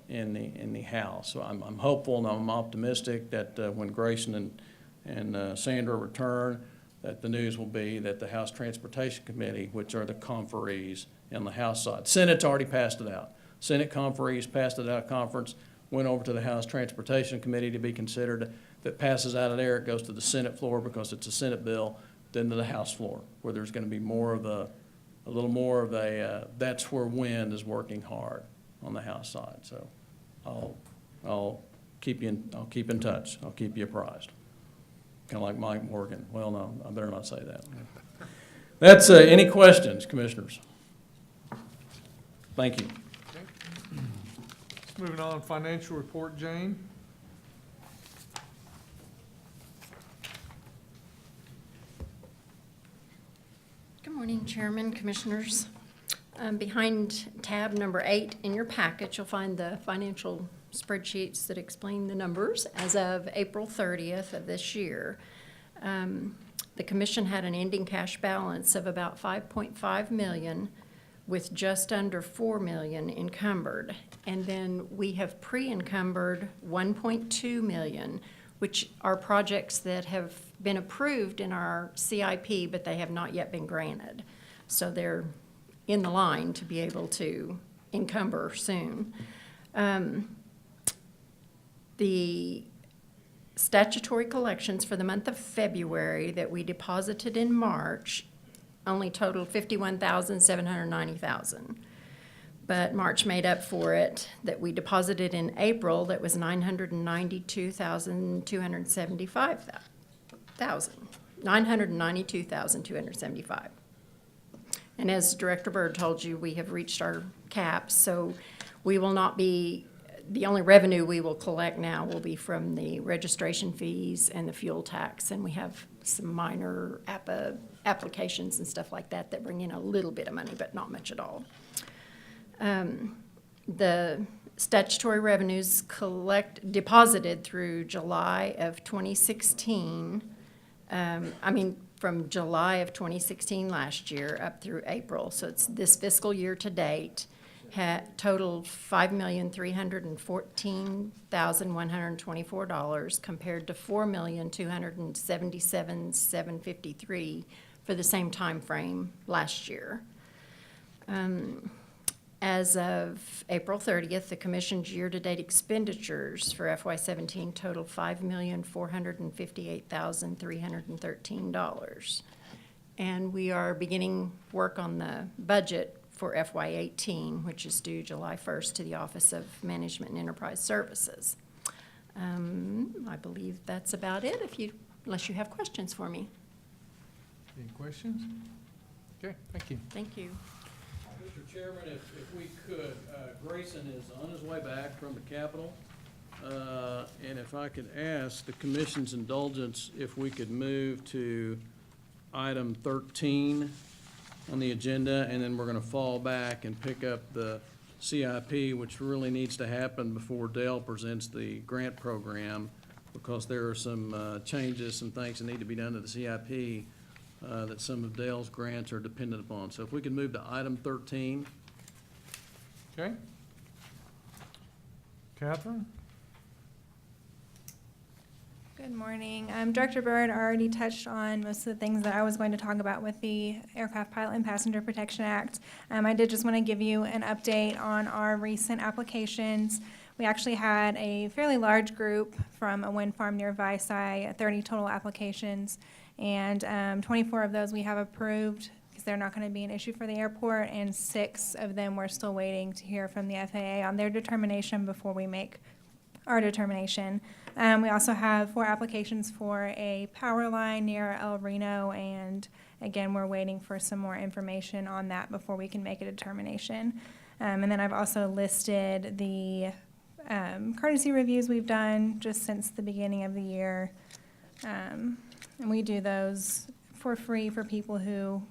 in the House. So I'm hopeful and I'm optimistic that when Grayson and Sandra return, that the news will be that the House Transportation Committee, which are the conferees on the House side, Senate's already passed it out. Senate conferees passed it out, conference, went over to the House Transportation Committee to be considered. If it passes out of there, it goes to the Senate floor because it's a Senate bill, then to the House floor, where there's going to be a little more of a, that's where wind is working hard on the House side. So I'll keep in touch. I'll keep you apprised. Kind of like Mike Morgan. Well, no, I better not say that. That's, any questions, commissioners? Thank you. Moving on, financial report, Jane. Good morning, Chairman, Commissioners. Behind tab number 8 in your packet, you'll find the financial spreadsheets that explain the numbers as of April 30th of this year. The Commission had an ending cash balance of about $5.5 million with just under $4 million encumbered. And then we have pre-encumbered $1.2 million, which are projects that have been approved in our CIP, but they have not yet been granted. So they're in the line to be able to encumber soon. The statutory collections for the month of February that we deposited in March only totaled $51,790,000. But March made up for it that we deposited in April that was $992,275. And as Director Byrd told you, we have reached our caps, so we will not be, the only revenue we will collect now will be from the registration fees and the fuel tax, and we have some minor applications and stuff like that that bring in a little bit of money, but not much at all. The statutory revenues deposited through July of 2016, from July of 2016 last year up through April, so it's this fiscal year to date, totaled $5,314,124 compared to $4,277,753 for the same time frame last year. As of April 30th, the Commission's year-to-date expenditures for FY17 totaled $5,458,313. And we are beginning work on the budget for FY18, which is due July 1st to the Office of Management and Enterprise Services. I believe that's about it, unless you have questions for me. Any questions? Okay, thank you. Thank you. Mr. Chairman, if we could, Grayson is on his way back from the Capitol. And if I could ask the commission's indulgence, if we could move to item 13 on the agenda, and then we're going to fall back and pick up the CIP, which really needs to happen before Dale presents the grant program, because there are some changes, some things that need to be done to the CIP that some of Dale's grants are dependent upon. So if we could move to item 13. Okay. Catherine? Good morning. Director Byrd already touched on most of the things that I was going to talk about with the Aircraft Pilot and Passenger Protection Act. I did just want to give you an update on our recent applications. We actually had a fairly large group from a wind farm near Visay, 30 total applications, and 24 of those we have approved because they're not going to be an issue for the airport, and 6 of them we're still waiting to hear from the FAA on their determination before we make our determination. We also have 4 applications for a power line near El Reno, and again, we're waiting for some more information on that before we can make a determination. And then I've also listed the courtesy reviews we've done just since the beginning of the year. And we do those for free for people who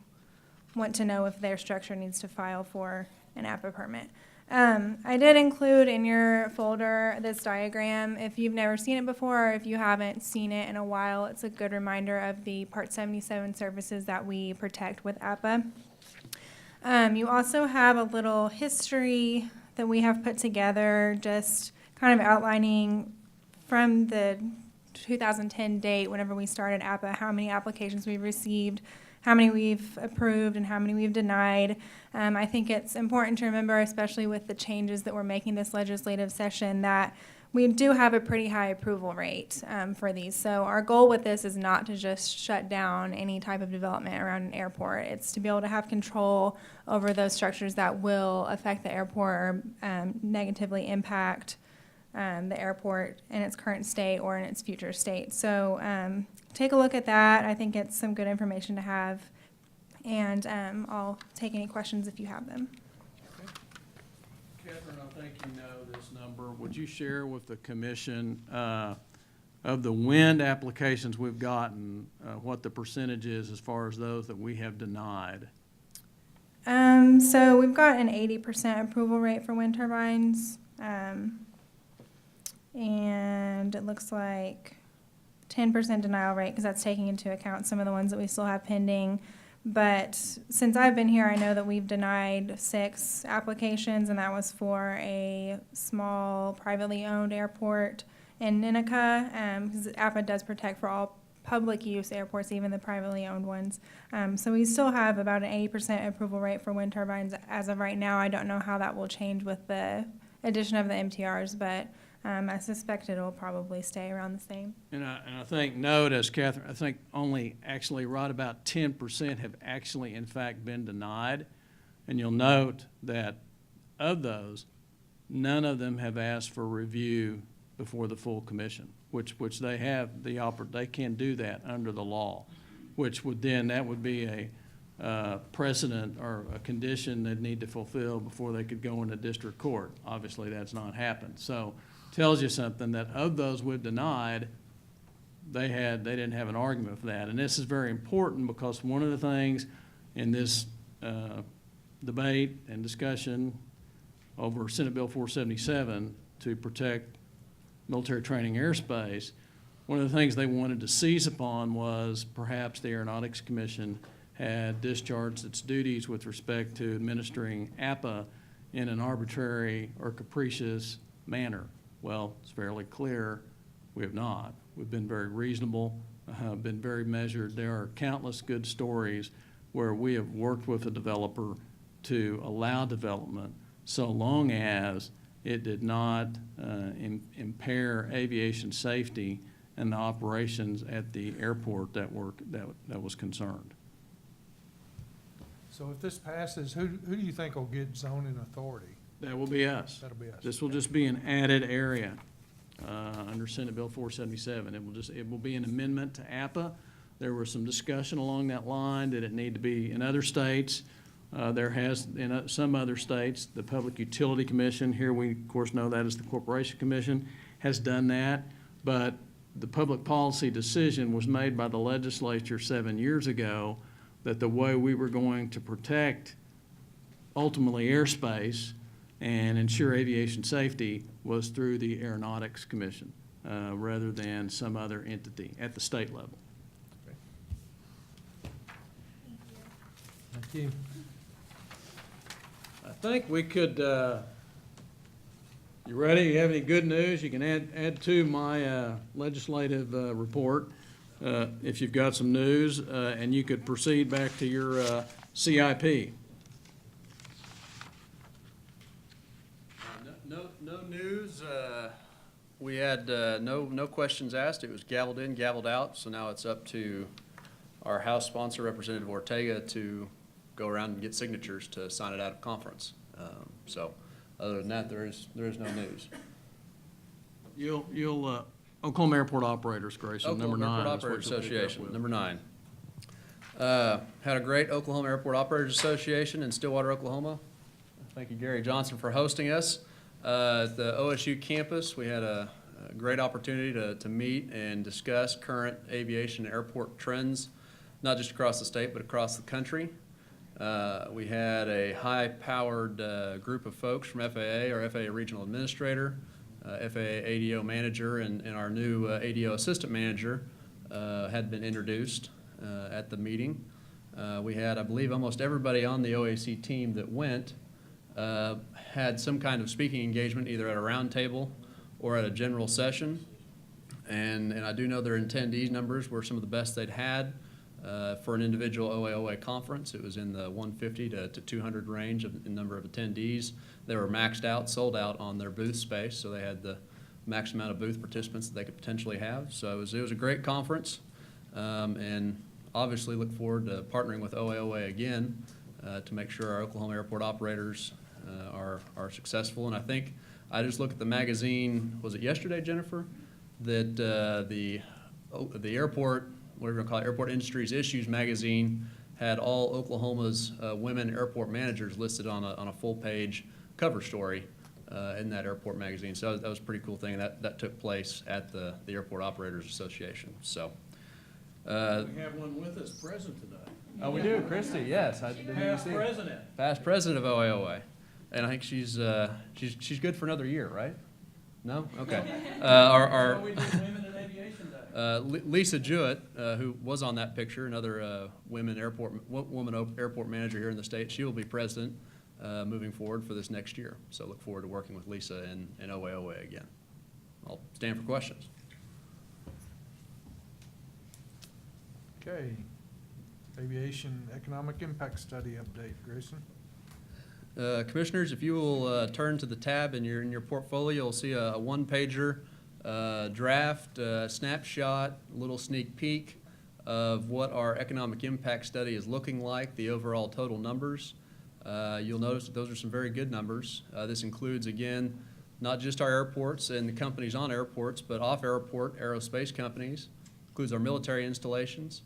want to know if their structure needs to file for an APA permit. I did include in your folder this diagram. If you've never seen it before, or if you haven't seen it in a while, it's a good reminder of the Part 77 services that we protect with APA. You also have a little history that we have put together, just kind of outlining from the 2010 date, whenever we started APA, how many applications we've received, how many we've approved, and how many we've denied. I think it's important to remember, especially with the changes that we're making this legislative session, that we do have a pretty high approval rate for these. So our goal with this is not to just shut down any type of development around an airport. It's to be able to have control over those structures that will affect the airport or negatively impact the airport in its current state or in its future state. So take a look at that. I think it's some good information to have, and I'll take any questions if you have them. Catherine, I think you know this number. Would you share with the commission of the wind applications we've gotten, what the percentage is as far as those that we have denied? So we've got an 80% approval rate for wind turbines. And it looks like 10% denial rate, because that's taking into account some of the ones that we still have pending. But since I've been here, I know that we've denied 6 applications, and that was for a small privately owned airport in Ninica, because APA does protect for all public use airports, even the privately owned ones. So we still have about an 80% approval rate for wind turbines as of right now. I don't know how that will change with the addition of the MTRs, but I suspect it'll probably stay around the same. And I think, note, as Catherine, I think only actually right about 10% have actually in fact been denied. And you'll note that of those, none of them have asked for review before the full commission, which they have they can do that under the law, which would then, that would be a precedent or a condition they'd need to fulfill before they could go into district court. Obviously, that's not happened. So tells you something that of those we've denied, they didn't have an argument for that. And this is very important because one of the things in this debate and discussion over Senate Bill 477 to protect military training airspace, one of the things they wanted to seize upon was perhaps the Aeronautics Commission had discharged its duties with respect to administering APA in an arbitrary or capricious manner. Well, it's fairly clear we have not. We've been very reasonable, been very measured. There are countless good stories where we have worked with a developer to allow development so long as it did not impair aviation safety and the operations at the airport that was concerned. So if this passes, who do you think will get zoning authority? That will be us. That'll be us. This will just be an added area under Senate Bill 477. It will be an amendment to APA. There was some discussion along that line. Did it need to be in other states? There has, in some other states, the Public Utility Commission, here we, of course, know that as the Corporation Commission, has done that. But the public policy decision was made by the legislature 7 years ago that the way we were going to protect ultimately airspace and ensure aviation safety was through the Aeronautics Commission rather than some other entity at the state level. Thank you. I think we could, you ready? You have any good news? You can add to my legislative report if you've got some news, and you could proceed back to your CIP. No news. We had no questions asked. It was gavelled in, gavelled out, so now it's up to our House sponsor, Representative Ortega, to go around and get signatures to sign it out of conference. So other than that, there is no news. You'll Oklahoma Airport Operators, Grayson, number Oklahoma 9. Airport is what Operators you'll pick up Association, with. number 9. Had a great Oklahoma Airport Operators Association in Stillwater, Oklahoma. Thank you, Gary Johnson, for hosting us. At the OSU campus, we had a great opportunity to meet and discuss current aviation and airport trends, not just across the state, but across the country. We had a high-powered group of folks from FAA, our FAA Regional Administrator, FAA ADO Manager, and our new ADO Assistant Manager had been introduced at the meeting. We had, I believe, almost everybody on the OAC team that went had some kind of speaking engagement, either at a roundtable or at a general session. And I do know their attendees numbers were some of the best they'd had. For an individual OAOA conference, it was in the 150 to 200 range in number of attendees. They were maxed out, sold out on their booth space, so they had the max amount of booth participants that they could potentially have. So it was a great conference, and obviously look forward to partnering with OAOA again to make sure our Oklahoma airport operators are successful. And I think I just looked at the magazine, was it yesterday, Jennifer, that the airport, whatever you call it, Airport Industries Issues magazine had all Oklahoma's women airport managers listed on a full-page cover story in that airport magazine. So that was a pretty cool thing. That took place at the Airport Operators Association. So We have one with us present today. oh, we do, Christy. Yes, Past president. past president of OAOA, and I think she's good for another year, right? No, okay. Our We do Women in Aviation Day. Lisa Jewett, who was on that picture, another woman airport manager here in the state, she will be president moving forward for this next year. So look forward to working with Lisa and OAOA again. I'll stand for questions. Okay. Aviation Economic Impact Study update, Grayson. Commissioners, if you will turn to the tab in your portfolio, you'll see a one-pager draft snapshot, a little sneak peek of what our economic impact study is looking like, the overall total numbers. You'll notice that those are some very good numbers. This includes, again, not just our airports and the companies on airports, but off-airport aerospace companies. Includes our military installations.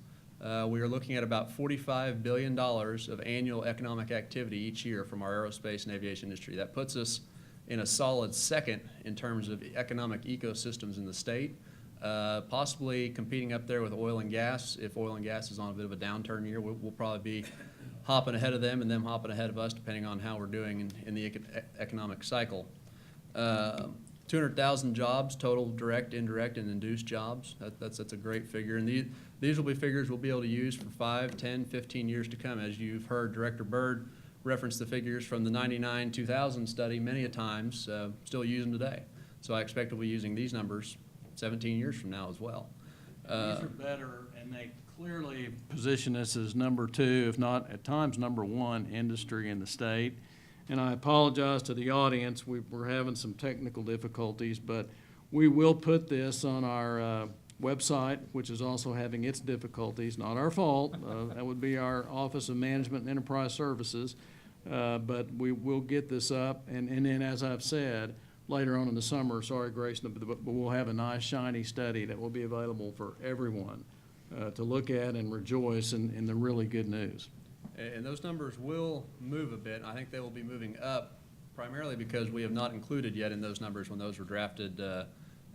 We are looking at about $45 billion of annual economic activity each year from our aerospace and aviation industry. That puts us in a solid second in terms of economic ecosystems in the state, possibly competing up there with oil and gas. If oil and gas is on a bit of a downturn year, we'll probably be hopping ahead of them and them hopping ahead of us, depending on how we're doing in the economic cycle. 200,000 jobs, total direct, indirect, and induced jobs. That's a great figure. And these will be figures we'll be able to use for 5, 10, 15 years to come. As you've heard Director Byrd reference the figures from the 99-2000 study many a times, still use them today. So I expect we'll be using these numbers 17 years from now as well. These are better, and they clearly position us as number 2, if not at times number 1 industry in the state. And I apologize to the audience, we're having some technical difficulties, but we will put this on our website, which is also having its difficulties, not our fault. That would be our Office of Management and Enterprise Services. But we will get this up, and then, as I've said, later on in the summer, sorry, Grayson, but we'll have a nice shiny study that will be available for everyone to look at and rejoice in the really good news. And those numbers will move a bit. I think they will be moving up primarily because we have not included yet in those numbers when those were drafted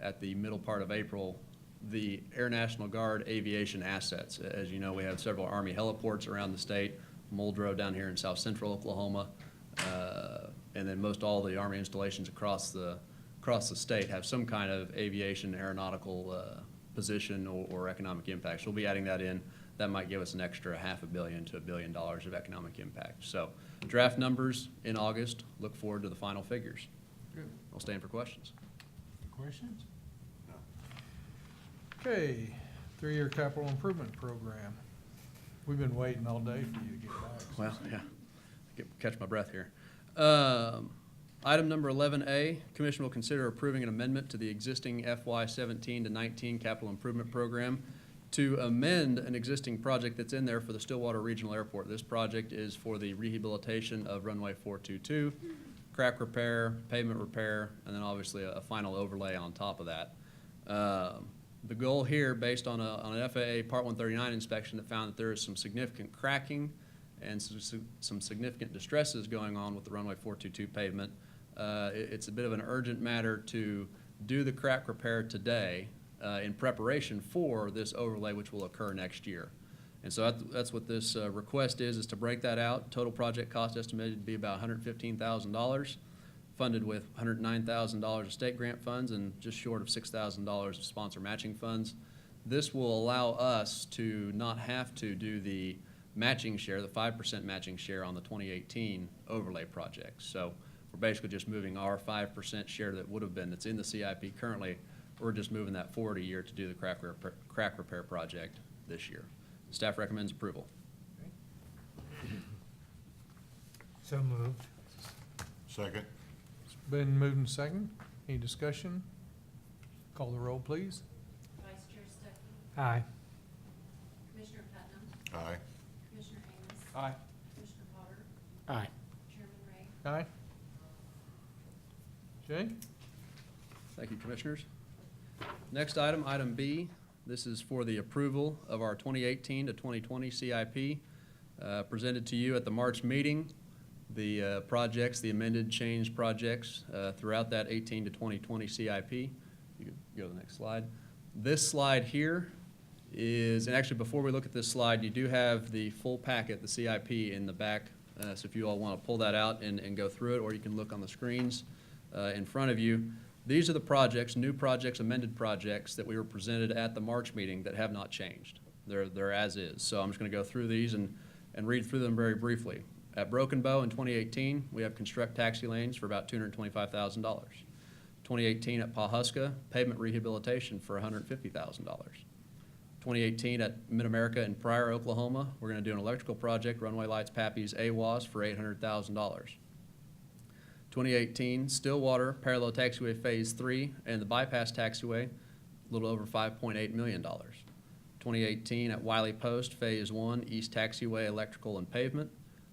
at the middle part of April, the Air National Guard aviation assets. As you know, we have several Army heliports around the state, Muldrow down here in south central Oklahoma, and then most all the Army installations across the state have some kind of aviation aeronautical position or economic impact. So we'll be adding that in. That might give us an extra $500 million to $1 billion of economic impact. So draft numbers in August. Look forward to the final figures. Good. I'll stand for questions. Questions? Okay, 3-year capital improvement program. We've been waiting all day for you to get back. Well, yeah, catch my breath here. Item number 11A, Commission will consider approving an amendment to the existing FY 17 to 19 capital improvement program to amend an existing project that's in there for the Stillwater Regional Airport. This project is for the rehabilitation of runway 422, crack repair, pavement repair, and then obviously a final overlay on top of that. The goal here, based on an FAA Part 139 inspection that found that there is some significant cracking and some significant distresses going on with the runway 422 pavement. It's a bit of an urgent matter to do the crack repair today in preparation for this overlay, which will occur next year. And so that's what this request is to break that out. Total project cost estimated to be about $115,000, funded with $109,000 of state grant funds and just short of $6,000 of sponsor matching funds. This will allow us to not have to do the matching share, the 5% matching share on the 2018 overlay project. So we're basically just moving our 5% share that would have been, that's in the CIP currently, we're just moving that forward a year to do the crack repair project this year. Staff recommends approval. So moved. Second? It's been moved and second. Any discussion? Call the roll, please. Vice Chair Stuckey, Aye. Commissioner Putnam, Aye. Commissioner Amos, Aye. Commissioner Potter, Aye. Chairman Ray. Aye. Jay? Thank you, Commissioners. Next item, item B. This is for the approval of our 2018 to 2020 CIP presented to you at the March meeting. The projects, the amended change projects throughout that 18 to 2020 CIP. You can go to the next slide. This slide here is, and actually before we look at this slide, you do have the full packet, the CIP in the back. So if you all want to pull that out and go through it, or you can look on the screens in front of you. These are the projects, new projects, amended projects that we were presented at the March meeting that have not changed. They're as is. So I'm just going to go through these and read through them very briefly. At Broken Bow in 2018, we have construct taxi lanes for about $225,000. 2018 at Pawhuska, pavement rehabilitation for $150,000. 2018 at Mid-America in Pryor, Oklahoma, we're going to do an electrical project, runway lights, PAPIs, AWAS for $800,000. 2018, Stillwater Parallel Taxiway Phase 3 and the Bypass Taxiway, a little over $5.8 million. 2018 at Wiley Post Phase 1, East Taxiway Electrical and Pavement,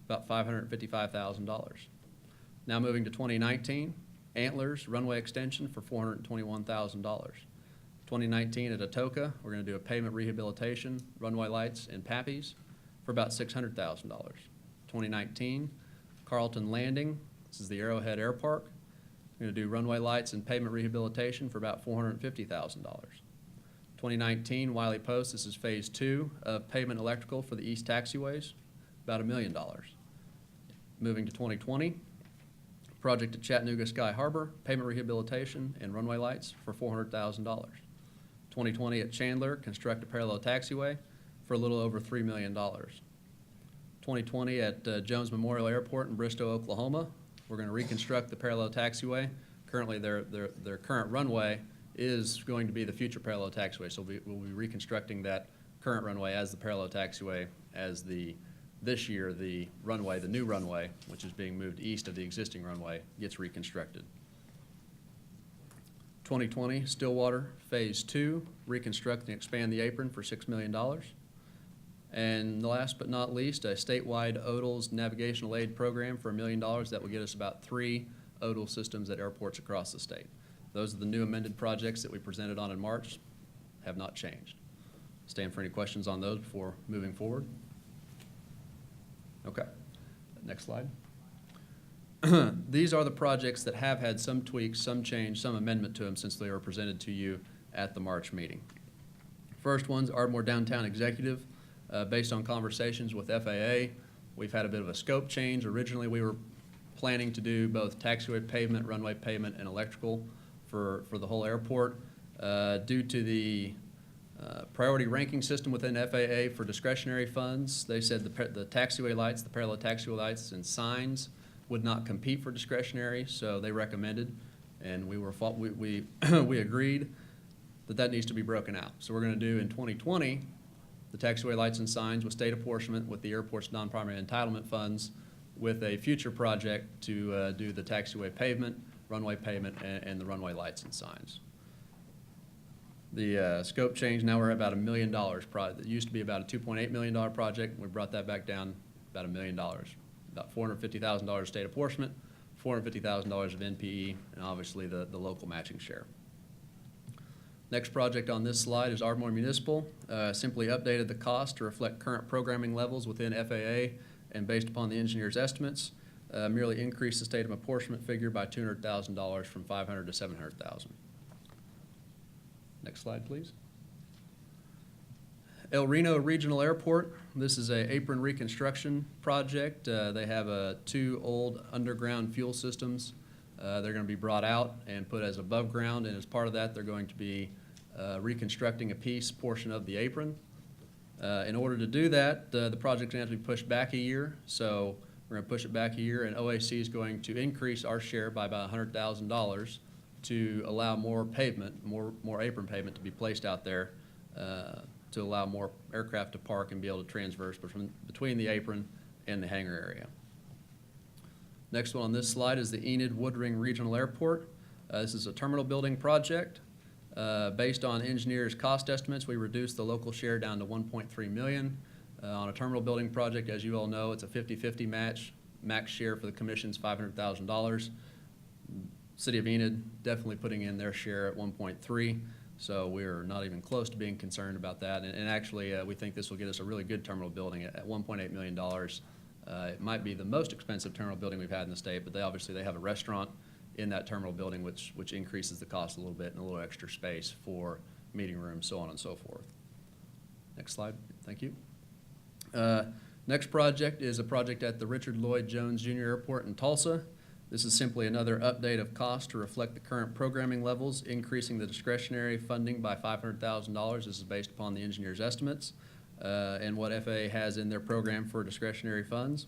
about $555,000. Now moving to 2019, Antlers Runway Extension for $421,000. 2019 at Atoka, we're going to do a pavement rehabilitation, runway lights, and PAPIs for about $600,000. 2019, Carlton Landing, this is the Arrowhead Air Park. We're going to do runway lights and pavement rehabilitation for about $450,000. 2019, Wiley Post, this is Phase 2 of pavement electrical for the East Taxiways, about $1 million. Moving to 2020, project at Chattanooga Sky Harbor, pavement rehabilitation and runway lights for $400,000. 2020 at Chandler, construct a parallel taxiway for a little over $3 million. 2020 at Jones Memorial Airport in Bristow, Oklahoma, we're going to reconstruct the parallel taxiway. Currently, their current runway is going to be the future parallel taxiway, so we'll be reconstructing that current runway as the parallel taxiway as this year, the runway, the new runway, which is being moved east of the existing runway, gets reconstructed. 2020, Stillwater Phase 2, reconstruct and expand the apron for $6 million. And last but not least, a statewide ODLS navigational aid program for $1 million that will get us about 3 ODL systems at airports across the state. Those are the new amended projects that we presented on in March, have not changed. stand for any questions on those before moving forward. Okay, next slide. These are the projects that have had some tweaks, some change, some amendment to them since they were presented to you at the March meeting. First one's Ardmore Downtown Executive. Based on conversations with FAA, we've had a bit of a scope change. Originally, we were planning to do both taxiway pavement, runway pavement, and electrical for the whole airport. Due to the priority ranking system within FAA for discretionary funds, they said the taxiway lights, the parallel taxiway lights and signs would not compete for discretionary, so they recommended, and we agreed that needs to be broken out. So we're going to do in 2020 the taxiway lights and signs with state apportionment with the airport's non-primary entitlement funds, with a future project to do the taxiway pavement, runway pavement, and the runway lights and signs. The scope change, now we're at about $1 million. It used to be about a $2.8 million project. We brought that back down about $1 million. About $450,000 state apportionment, $450,000 of NPE, and obviously the local matching share. Next project on this slide is Ardmore Municipal. Simply updated the cost to reflect current programming levels within FAA, and based upon the engineer's estimates, merely increased the state apportionment figure by $200,000 from $500,000 to $700,000. Next slide, please. El Reno Regional Airport. This is an apron reconstruction project. They have 2 old underground fuel systems. They're going to be brought out and put as above ground, and as part of that, they're going to be reconstructing a portion of the apron. In order to do that, the project's going to have to be pushed back a year. So we're going to push it back a year, and OAC is going to increase our share by about $100,000 to allow more pavement, more apron pavement to be placed out there to allow more aircraft to park and be able to transverse between the apron and the hangar area. Next one on this slide is the Enid Woodring Regional Airport. This is a terminal building project. Based on engineers' cost estimates, we reduced the local share down to $1.3 million. On a terminal building project, as you all know, it's a 50-50 match. Max share for the commission's $500,000. City of Enid definitely putting in their share at 1.3. So we're not even close to being concerned about that. And actually, we think this will get us a really good terminal building at $1.8 million. It might be the most expensive terminal building we've had in the state, but they have a restaurant in that terminal building, which increases the cost a little bit and a little extra space for meeting rooms, so on and so forth. Next slide. Thank you. Next project is a project at the Richard Lloyd Jones Jr. Airport in Tulsa. This is simply another update of cost to reflect the current programming levels, increasing the discretionary funding by $500,000. This is based upon the engineer's estimates and what FAA has in their program for discretionary funds.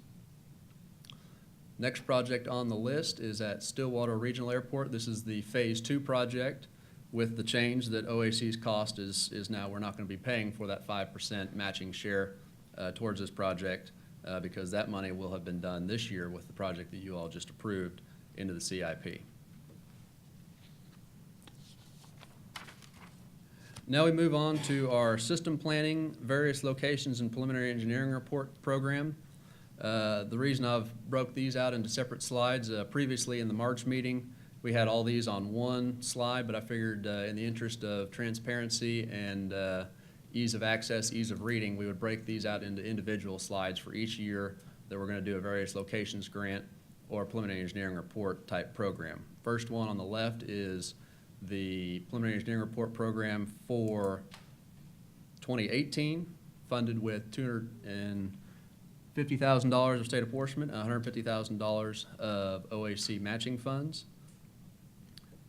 Next project on the list is at Stillwater Regional Airport. This is the Phase 2 project with the change that OAC's cost is now we're not going to be paying for that 5% matching share towards this project. Because that money will have been done this year with the project that you all just approved into the CIP. Now we move on to our system planning, various locations and preliminary engineering report program. The reason I've broke these out into separate slides, previously in the March meeting, we had all these on one slide, but I figured in the interest of transparency and ease of access, ease of reading, we would break these out into individual slides for each year that we're going to do a various locations grant or preliminary engineering report type program. First one on the left is the preliminary engineering report program for 2018, funded with $250,000 of state apportionment, $150,000 of OAC matching funds.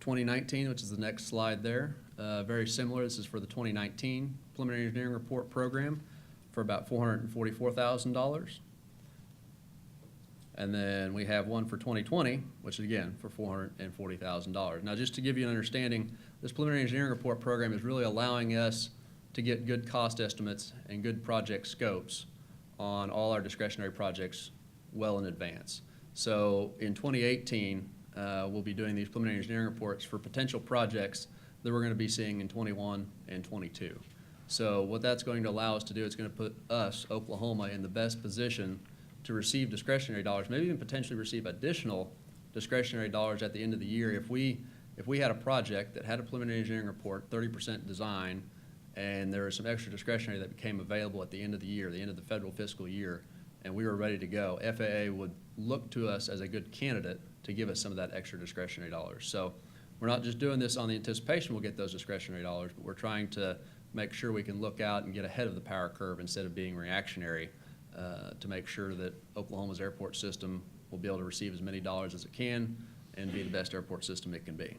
2019, which is the next slide there, very similar. This is for the 2019 preliminary engineering report program for about $444,000. And then we have one for 2020, which is again for $440,000. Now, just to give you an understanding, this preliminary engineering report program is really allowing us to get good cost estimates and good project scopes on all our discretionary projects well in advance. So in 2018, we'll be doing these preliminary engineering reports for potential projects that we're going to be seeing in 21 and 22. So what that's going to allow us to do, it's going to put us, Oklahoma, in the best position to receive discretionary dollars, maybe even potentially receive additional discretionary dollars at the end of the year. If we had a project that had a preliminary engineering report, 30% design, And there was some extra discretionary that became available at the end of the year, the end of the federal fiscal year, and we were ready to go. FAA would look to us as a good candidate to give us some of that extra discretionary dollars. So we're not just doing this on the anticipation we'll get those discretionary dollars, but we're trying to make sure we can look out and get ahead of the power curve instead of being reactionary, to make sure that Oklahoma's airport system will be able to receive as many dollars as it can and be the best airport system it can be.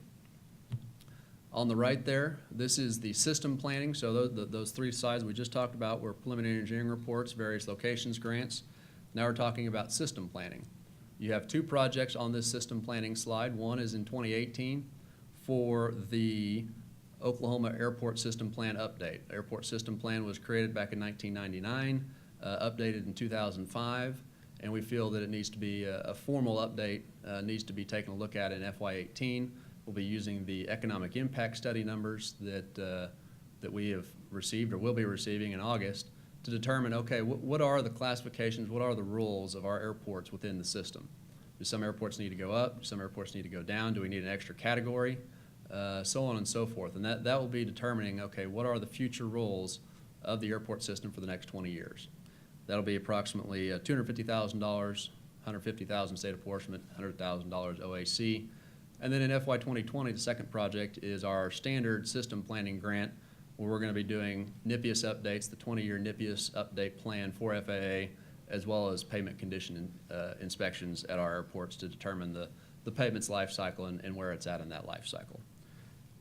On the right there, this is the system planning. So those three slides we just talked about were preliminary engineering reports, various locations, grants. Now we're talking about system planning. You have two projects on this system planning slide. One is in 2018 for the Oklahoma Airport System Plan update. Airport System Plan was created back in 1999, updated in 2005, and we feel that it needs to be a formal update, needs to be taken a look at in FY18. We'll be using the economic impact study numbers that we have received or will be receiving in August to determine, okay, what are the classifications, what are the rules of our airports within the system? Do some airports need to go up? Do some airports need to go down? Do we need an extra category? So on and so forth. And that will be determining, okay, what are the future rules of the airport system for the next 20 years? That'll be approximately $250,000, $150,000 state apportionment, $100,000 OAC. And then in FY 2020, the second project is our standard system planning grant, where we're going to be doing NIPIUS updates, the 20-year NIPIUS update plan for FAA, as well as pavement condition inspections at our airports to determine the pavement's life cycle and where it's at in that life cycle.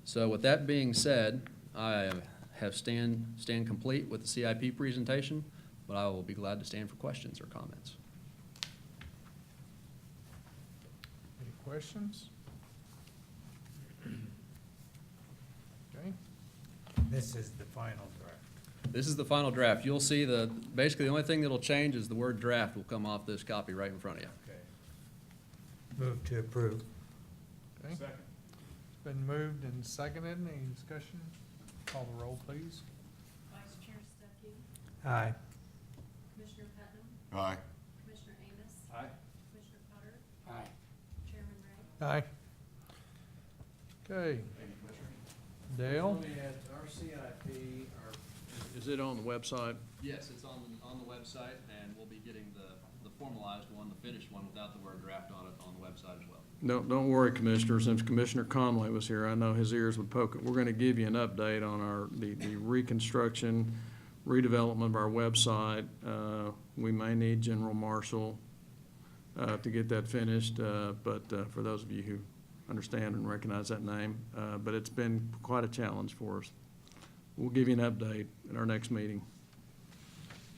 So with that being said, I have stand complete with the CIP presentation, but I will be glad to stand for questions or comments. Any questions? Okay. This is the final draft. This is the final draft. You'll see basically the only thing that'll change is the word draft will come off this copy right in front of you. Okay. Move to approve. Okay. It's been moved and seconded. Any discussion? Call the roll, please. Vice Chair Stuckey, Aye. Commissioner Putnam, Aye. Commissioner Amos, Aye. Commissioner Potter, Aye. Chairman Ray. Aye. Okay. Dale? Our CIP, is it on the website? Yes, it's on the website, and we'll be getting the formalized one, the finished one without the word draft on it on the website as well. Don't worry, Commissioner. Since Commissioner Conley was here, I know his ears would poke it. We're going to give you an update on the reconstruction, redevelopment of our website. We may need General Marshall to get that finished, but for those of you who understand and recognize that name, but it's been quite a challenge for us. We'll give you an update at our next meeting.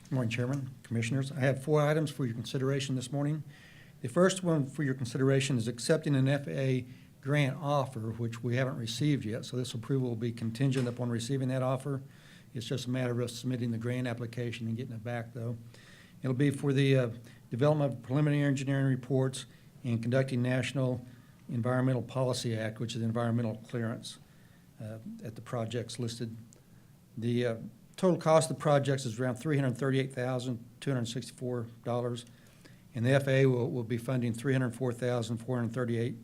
Good morning, Chairman, Commissioners. I have 4 items for your consideration this morning. The first one for your consideration is accepting an FAA grant offer, which we haven't received yet, so this approval will be contingent upon receiving that offer. It's just a matter of submitting the grant application and getting it back, though. It'll be for the development of preliminary engineering reports and conducting National Environmental Policy Act, which is environmental clearance at the projects listed. The total cost of the projects is around $338,264, and the FAA will be funding $304,438,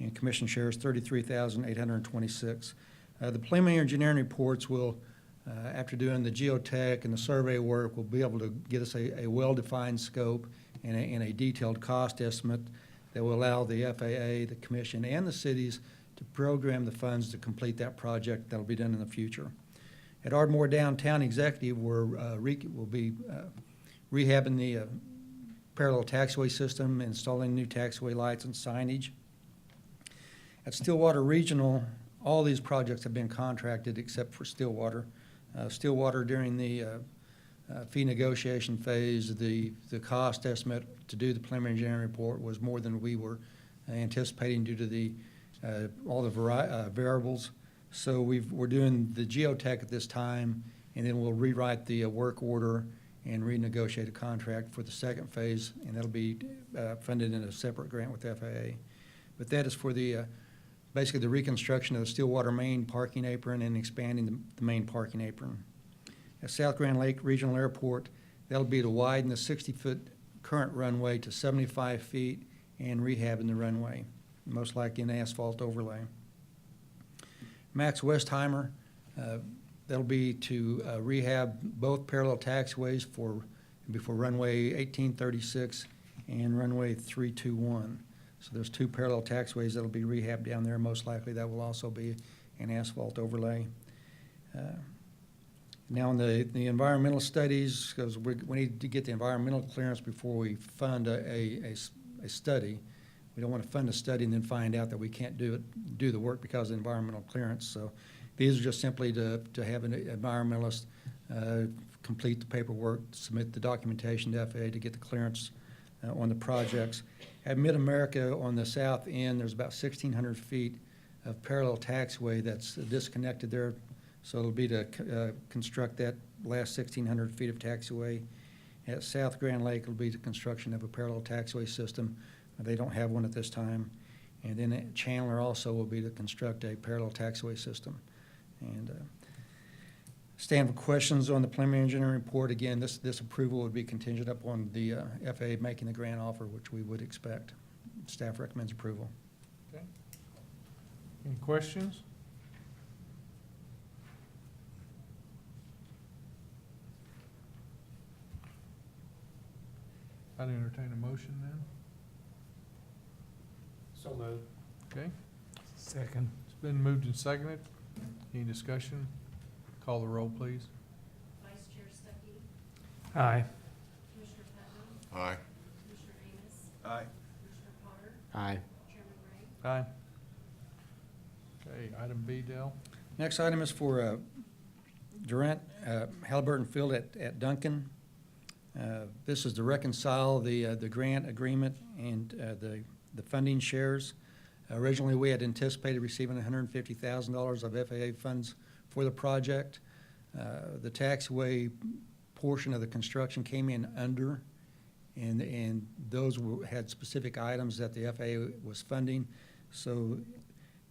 and commission shares $33,826. The preliminary engineering reports will, after doing the geotech and the survey work, will be able to get us a well-defined scope and a detailed cost estimate that will allow the FAA, the commission, and the cities to program the funds to complete that project. That'll be done in the future. At Ardmore Downtown Executive, we'll be rehabbing the parallel taxiway system, installing new taxiway lights and signage. At Stillwater Regional, all these projects have been contracted except for Stillwater. Stillwater, during the fee negotiation phase, the cost estimate to do the preliminary engineering report was more than we were anticipating due to all the variables. So we're doing the geotech at this time, and then we'll rewrite the work order and renegotiate a contract for the second phase, and that'll be funded in a separate grant with FAA. But that is for basically the reconstruction of the Stillwater main parking apron and expanding the main parking apron. At South Grand Lake Regional Airport, that'll be to widen the 60-foot current runway to 75 feet and rehabbing the runway, most likely an asphalt overlay. Max Westheimer, That'll be to rehab both parallel taxiways before runway 1836 and runway 321. So there's two parallel taxiways that'll be rehabbed down there. Most likely that will also be an asphalt overlay. Now, in the environmental studies, because we need to get the environmental clearance before we fund a study. We don't want to fund a study and then find out that we can't do the work because of environmental clearance. So these are just simply to have an environmentalist complete the paperwork, submit the documentation to FAA to get the clearance on the projects. At Mid-America on the south end, there's about 1,600 feet of parallel taxiway that's disconnected there. So it'll be to construct that last 1,600 feet of taxiway. At South Grand Lake, it'll be the construction of a parallel taxiway system. They don't have one at this time. And then at Chandler also will be to construct a parallel taxiway system. And stand for questions on the preliminary engineering report. Again, this approval would be contingent upon the FAA making the grant offer, which we would expect. Staff recommends approval. Okay. Any questions? I'd entertain a motion then. So moved. Okay, Second. it's been moved and seconded. Any discussion? Call the roll, please. Vice Chair Stuckey, Aye. Commissioner Putnam, Aye. Commissioner Amos, Aye. Commissioner Potter, Aye. Chairman Ray. Aye. Okay, item B, Dell. Next item is for Durant Halliburton Field at Duncan. This is to reconcile the grant agreement and the funding shares. Originally, we had anticipated receiving $150,000 of FAA funds for the project. The taxiway portion of the construction came in under, and those had specific items that the FAA was funding. So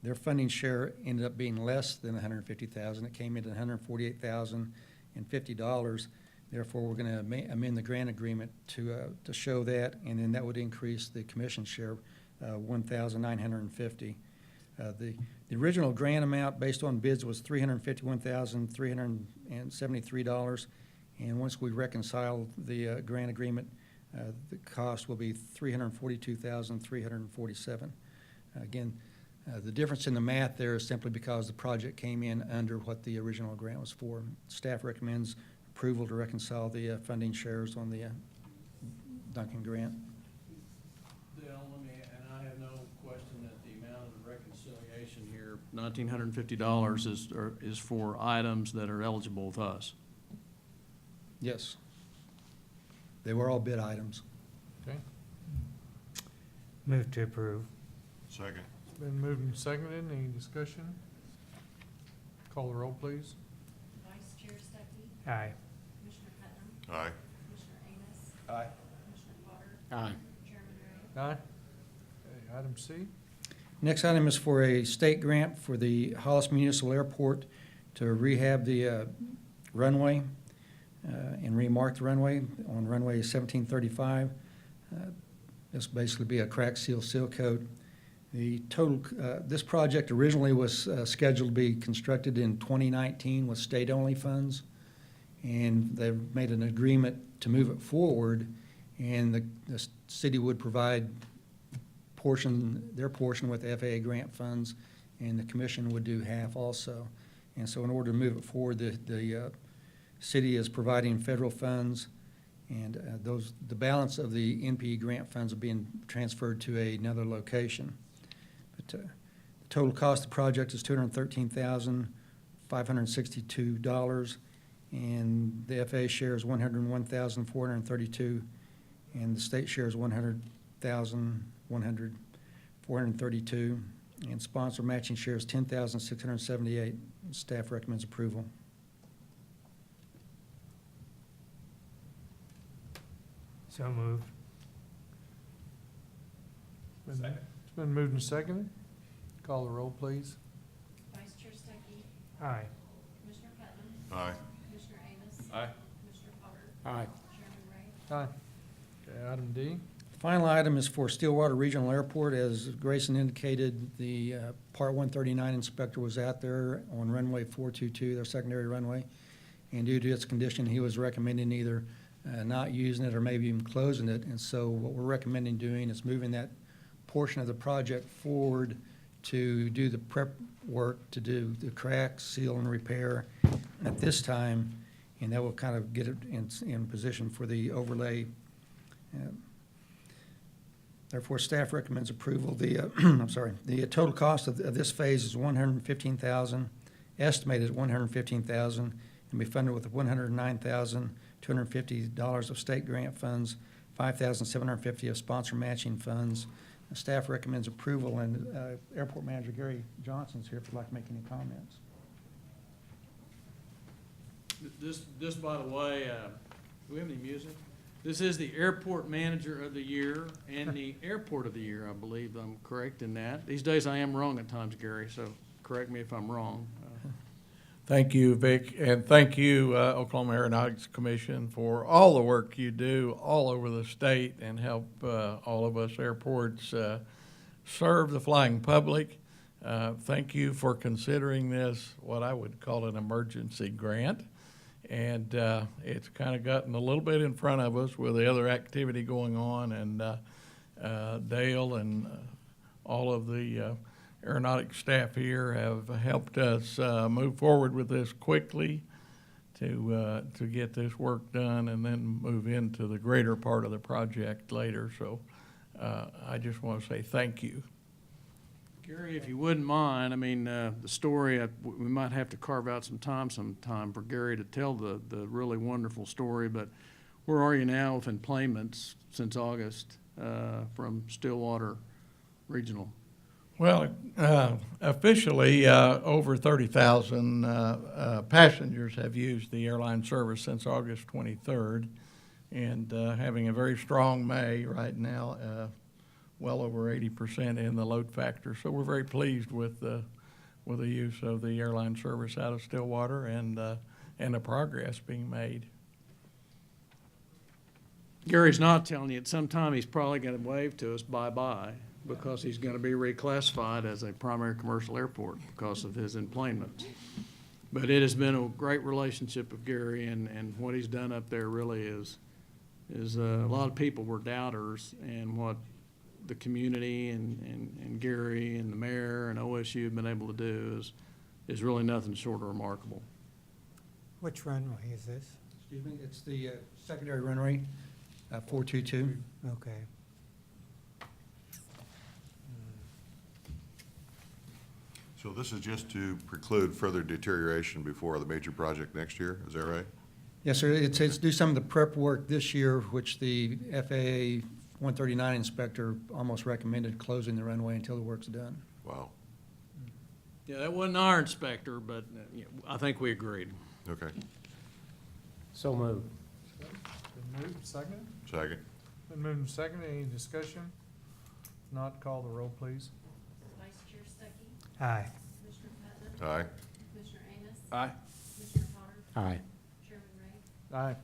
their funding share ended up being less than $150,000. It came in at $148,050. Therefore, we're going to amend the grant agreement to show that, and then that would increase the commission share $1,950. The original grant amount based on bids was $351,373, and once we reconcile the grant agreement, the cost will be $342,347. Again, the difference in the math there is simply because the project came in under what the original grant was for. Staff recommends approval to reconcile the funding shares on the Duncan grant. Dale, and I have no question that the amount of the reconciliation here, $1,950 is for items that are eligible with us. Yes. They were all bid items. Okay, Move to approve. Second. it's been moved and seconded. Any discussion? Call the roll, please. Vice Chair Stuckey, Aye. Commissioner Putnam, Aye. Commissioner Amos, Aye. Commissioner Potter, Aye. Chairman Ray. Aye. Okay, item C. Next item is for a state grant for the Hollis Municipal Airport to rehab the runway and remark the runway on runway 1735. This will basically be a crack seal coat. The total, this project originally was scheduled to be constructed in 2019 with state-only funds, and they've made an agreement to move it forward, and the city would provide their portion with FAA grant funds, and the commission would do half also. And so in order to move it forward, the city is providing federal funds, and the balance of the NPE grant funds are being transferred to another location. But the total cost of the project is $213,562, and the FAA share is $101,432, and the state share is $100,432, and sponsor matching share is $10,678. Staff recommends approval. So moved. It's been moved and seconded. Call the roll, please. Vice Chair Stuckey, Aye. Commissioner Putnam, Aye. Commissioner Amos, Aye. Commissioner Potter, Aye. Chairman Ray. Aye. Okay, item D. Final item is for Stillwater Regional Airport. As Grayson indicated, the Part 139 inspector was out there on runway 422, their secondary runway, and due to its condition, he was recommending either not using it or maybe even closing it. And so what we're recommending doing is moving that portion of the project forward to do the prep work, to do the crack, seal, and repair at this time, and that will kind of get it in position for the overlay. Therefore, staff recommends approval. The the total cost of this phase is $115,000, estimated at $115,000, and be funded with $109,250 of state grant funds, $5,750 of sponsor matching funds. Staff recommends approval, and Airport Manager Gary Johnson's here if you'd like to make any comments. This, by the way, do we have any music? This is the Airport Manager of the Year and the Airport of the Year, I believe I'm correct in that. These days I am wrong at times, Gary, so correct me if I'm wrong. Thank you, Vic, and thank you, Oklahoma Aeronautics Commission, for all the work you do all over the state and help all of us airports serve the flying public. Thank you for considering this what I would call an emergency grant. And it's kind of gotten a little bit in front of us with the other activity going on, and Dale and all of the aeronautics staff here have helped us move forward with this quickly to get this work done and then move into the greater part of the project later. So I just want to say thank you. Gary, if you wouldn't mind, I mean, the story, we might have to carve out some time sometime for Gary to tell the really wonderful story, but where are you now with employments since August from Stillwater Regional? Well, officially, over 30,000 passengers have used the airline service since August 23rd, and having a very strong May right now, well over 80% in the load factor. So we're very pleased with the use of the airline service out of Stillwater and the progress being made. Gary's not telling you, at some time he's probably going to wave to us bye-bye because he's going to be reclassified as a primary commercial airport because of his employment. But it has been a great relationship with Gary, and what he's done up there really is a lot of people were doubters, and what the community and Gary and the mayor and OSU have been able to do is really nothing short of remarkable. Which runway is this? Excuse me, it's the secondary runway, 422. Okay. So this is just to preclude further deterioration before the major project next year, is that right? Yes, sir. It's do some of the prep work this year, which the FAA 139 inspector almost recommended closing the runway until the work's done. Wow, Yeah, that wasn't our inspector, but I think we agreed. okay. So moved. Been moved, second? Second. Been moved and second. Any discussion? Not call the roll, please. Vice Chair Stuckey? Aye. Commissioner Putnam? Aye. Commissioner Amos? Aye. Commissioner Potter? Aye. Chairman Ray? Aye.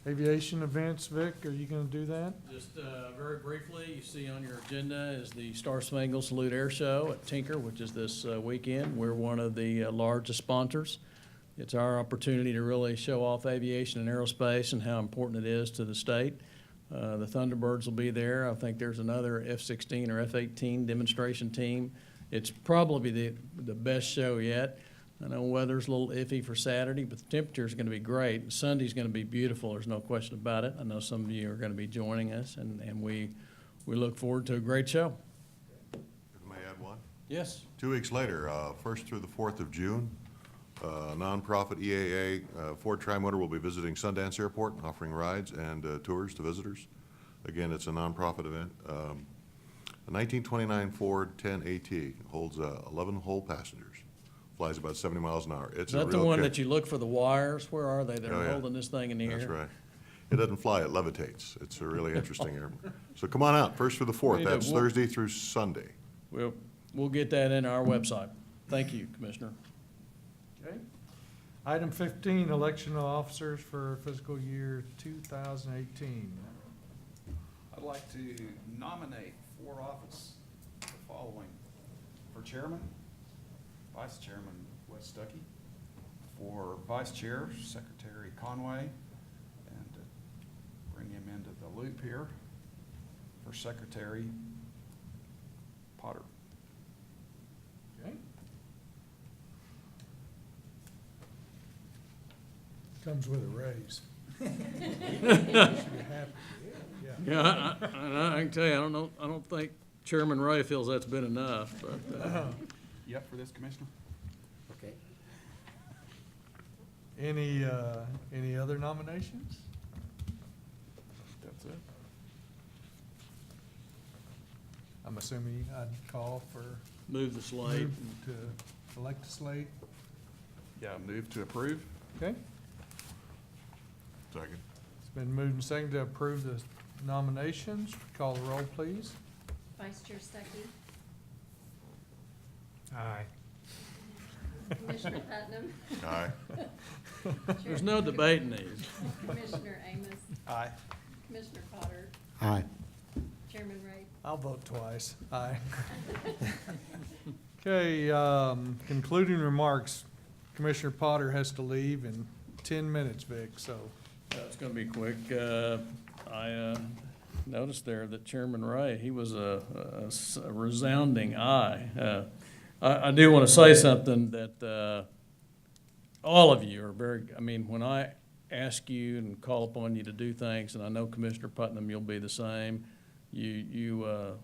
Aviation events, Vic, are you gonna do that? Just very briefly, you see on your agenda is the Star Spangled Salute Air Show at Tinker, which is this weekend. We're one of the largest sponsors. It's our opportunity to really show off aviation and aerospace and how important it is to the state. The Thunderbirds will be there. I think there's another F-16 or F-18 demonstration team. It's probably the best show yet. I know weather's a little iffy for Saturday, but the temperature's going to be great. Sunday's going to be beautiful, there's no question about it. I know some of you are going to be joining us, and we look forward to a great show. If I may add one? Yes. 2 weeks later, 1st through the 4th of June, nonprofit EAA Ford Tri-Motor will be visiting Sundance Airport, offering rides and tours to visitors. Again, it's a nonprofit event. A 1929 Ford 10 AT holds 11 whole passengers. Flies about 70 miles an hour. It's Is that the one that you look for the wires? Where are they? Oh, They're yeah. holding this thing in the air. That's right. It doesn't fly, it levitates. It's a really interesting airport. So come on out, 1st through the 4th. That's Thursday through Sunday. We'll get that in our website. Thank you, Commissioner. Okay. Item 15, election of officers for fiscal year 2018. I'd like to nominate for office the following: for chairman, vice chairman Wes Stuckey; for vice chair, Secretary Conway, and to bring him into the loop here, for secretary, Potter. Okay. Comes with a raise. Yeah, I can tell you, I don't think Chairman Ray feels that's been enough, but, You up for this, Commissioner? Okay. Any other nominations? That's it. I'm assuming I'd call for move the slate. move to elect a slate. Yeah, move to approve. Okay. Second. It's been moved and seconded to approve the nominations. Call the roll, please. Vice Chair Stuckey, Aye. Commissioner Putnam, Aye. There's no debating these. Commissioner Amos, Aye. Commissioner Potter, Aye. Chairman Ray. I'll vote twice. Aye. Okay, concluding remarks. Commissioner Potter has to leave in 10 minutes, Vic, so. It's gonna be quick. I noticed there that Chairman Ray, he was a resounding aye. I do want to say something that all of you are very, I mean, when I ask you and call upon you to do things, and I know Commissioner Putnam, you'll be the same, you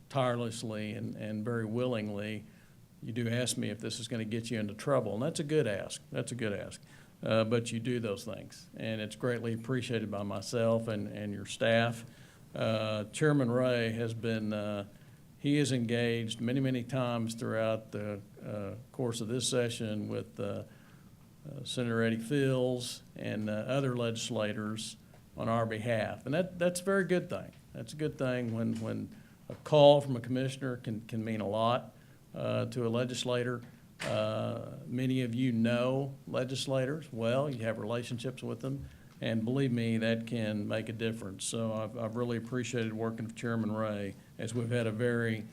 tirelessly and very willingly, you do ask me if this is going to get you into trouble, and that's a good ask. That's a good ask. But you do those things, and it's greatly appreciated by myself and your staff. Chairman Ray has been, he is engaged many, many times throughout the course of this session with Senator Eddie Fields and other legislators on our behalf. And that's a very good thing. That's a good thing when a call from a commissioner can mean a lot to a legislator. Many of you know legislators well, you have relationships with them, and believe me, that can make a difference. So I've really appreciated working with Chairman Ray as we've had a very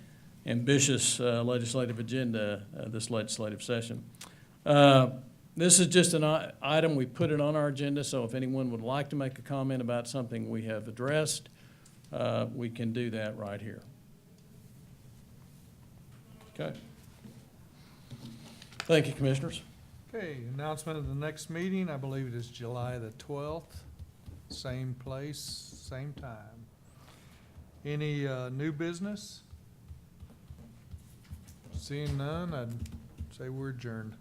ambitious legislative agenda this legislative session. This is just an item, we put it on our agenda, so if anyone would like to make a comment about something we have addressed, we can do that right here. Okay. Thank you, Commissioners. Okay, announcement of the next meeting, I believe it is July the 12th, same place, same time. Any new business? Seeing none, I'd say we're adjourned.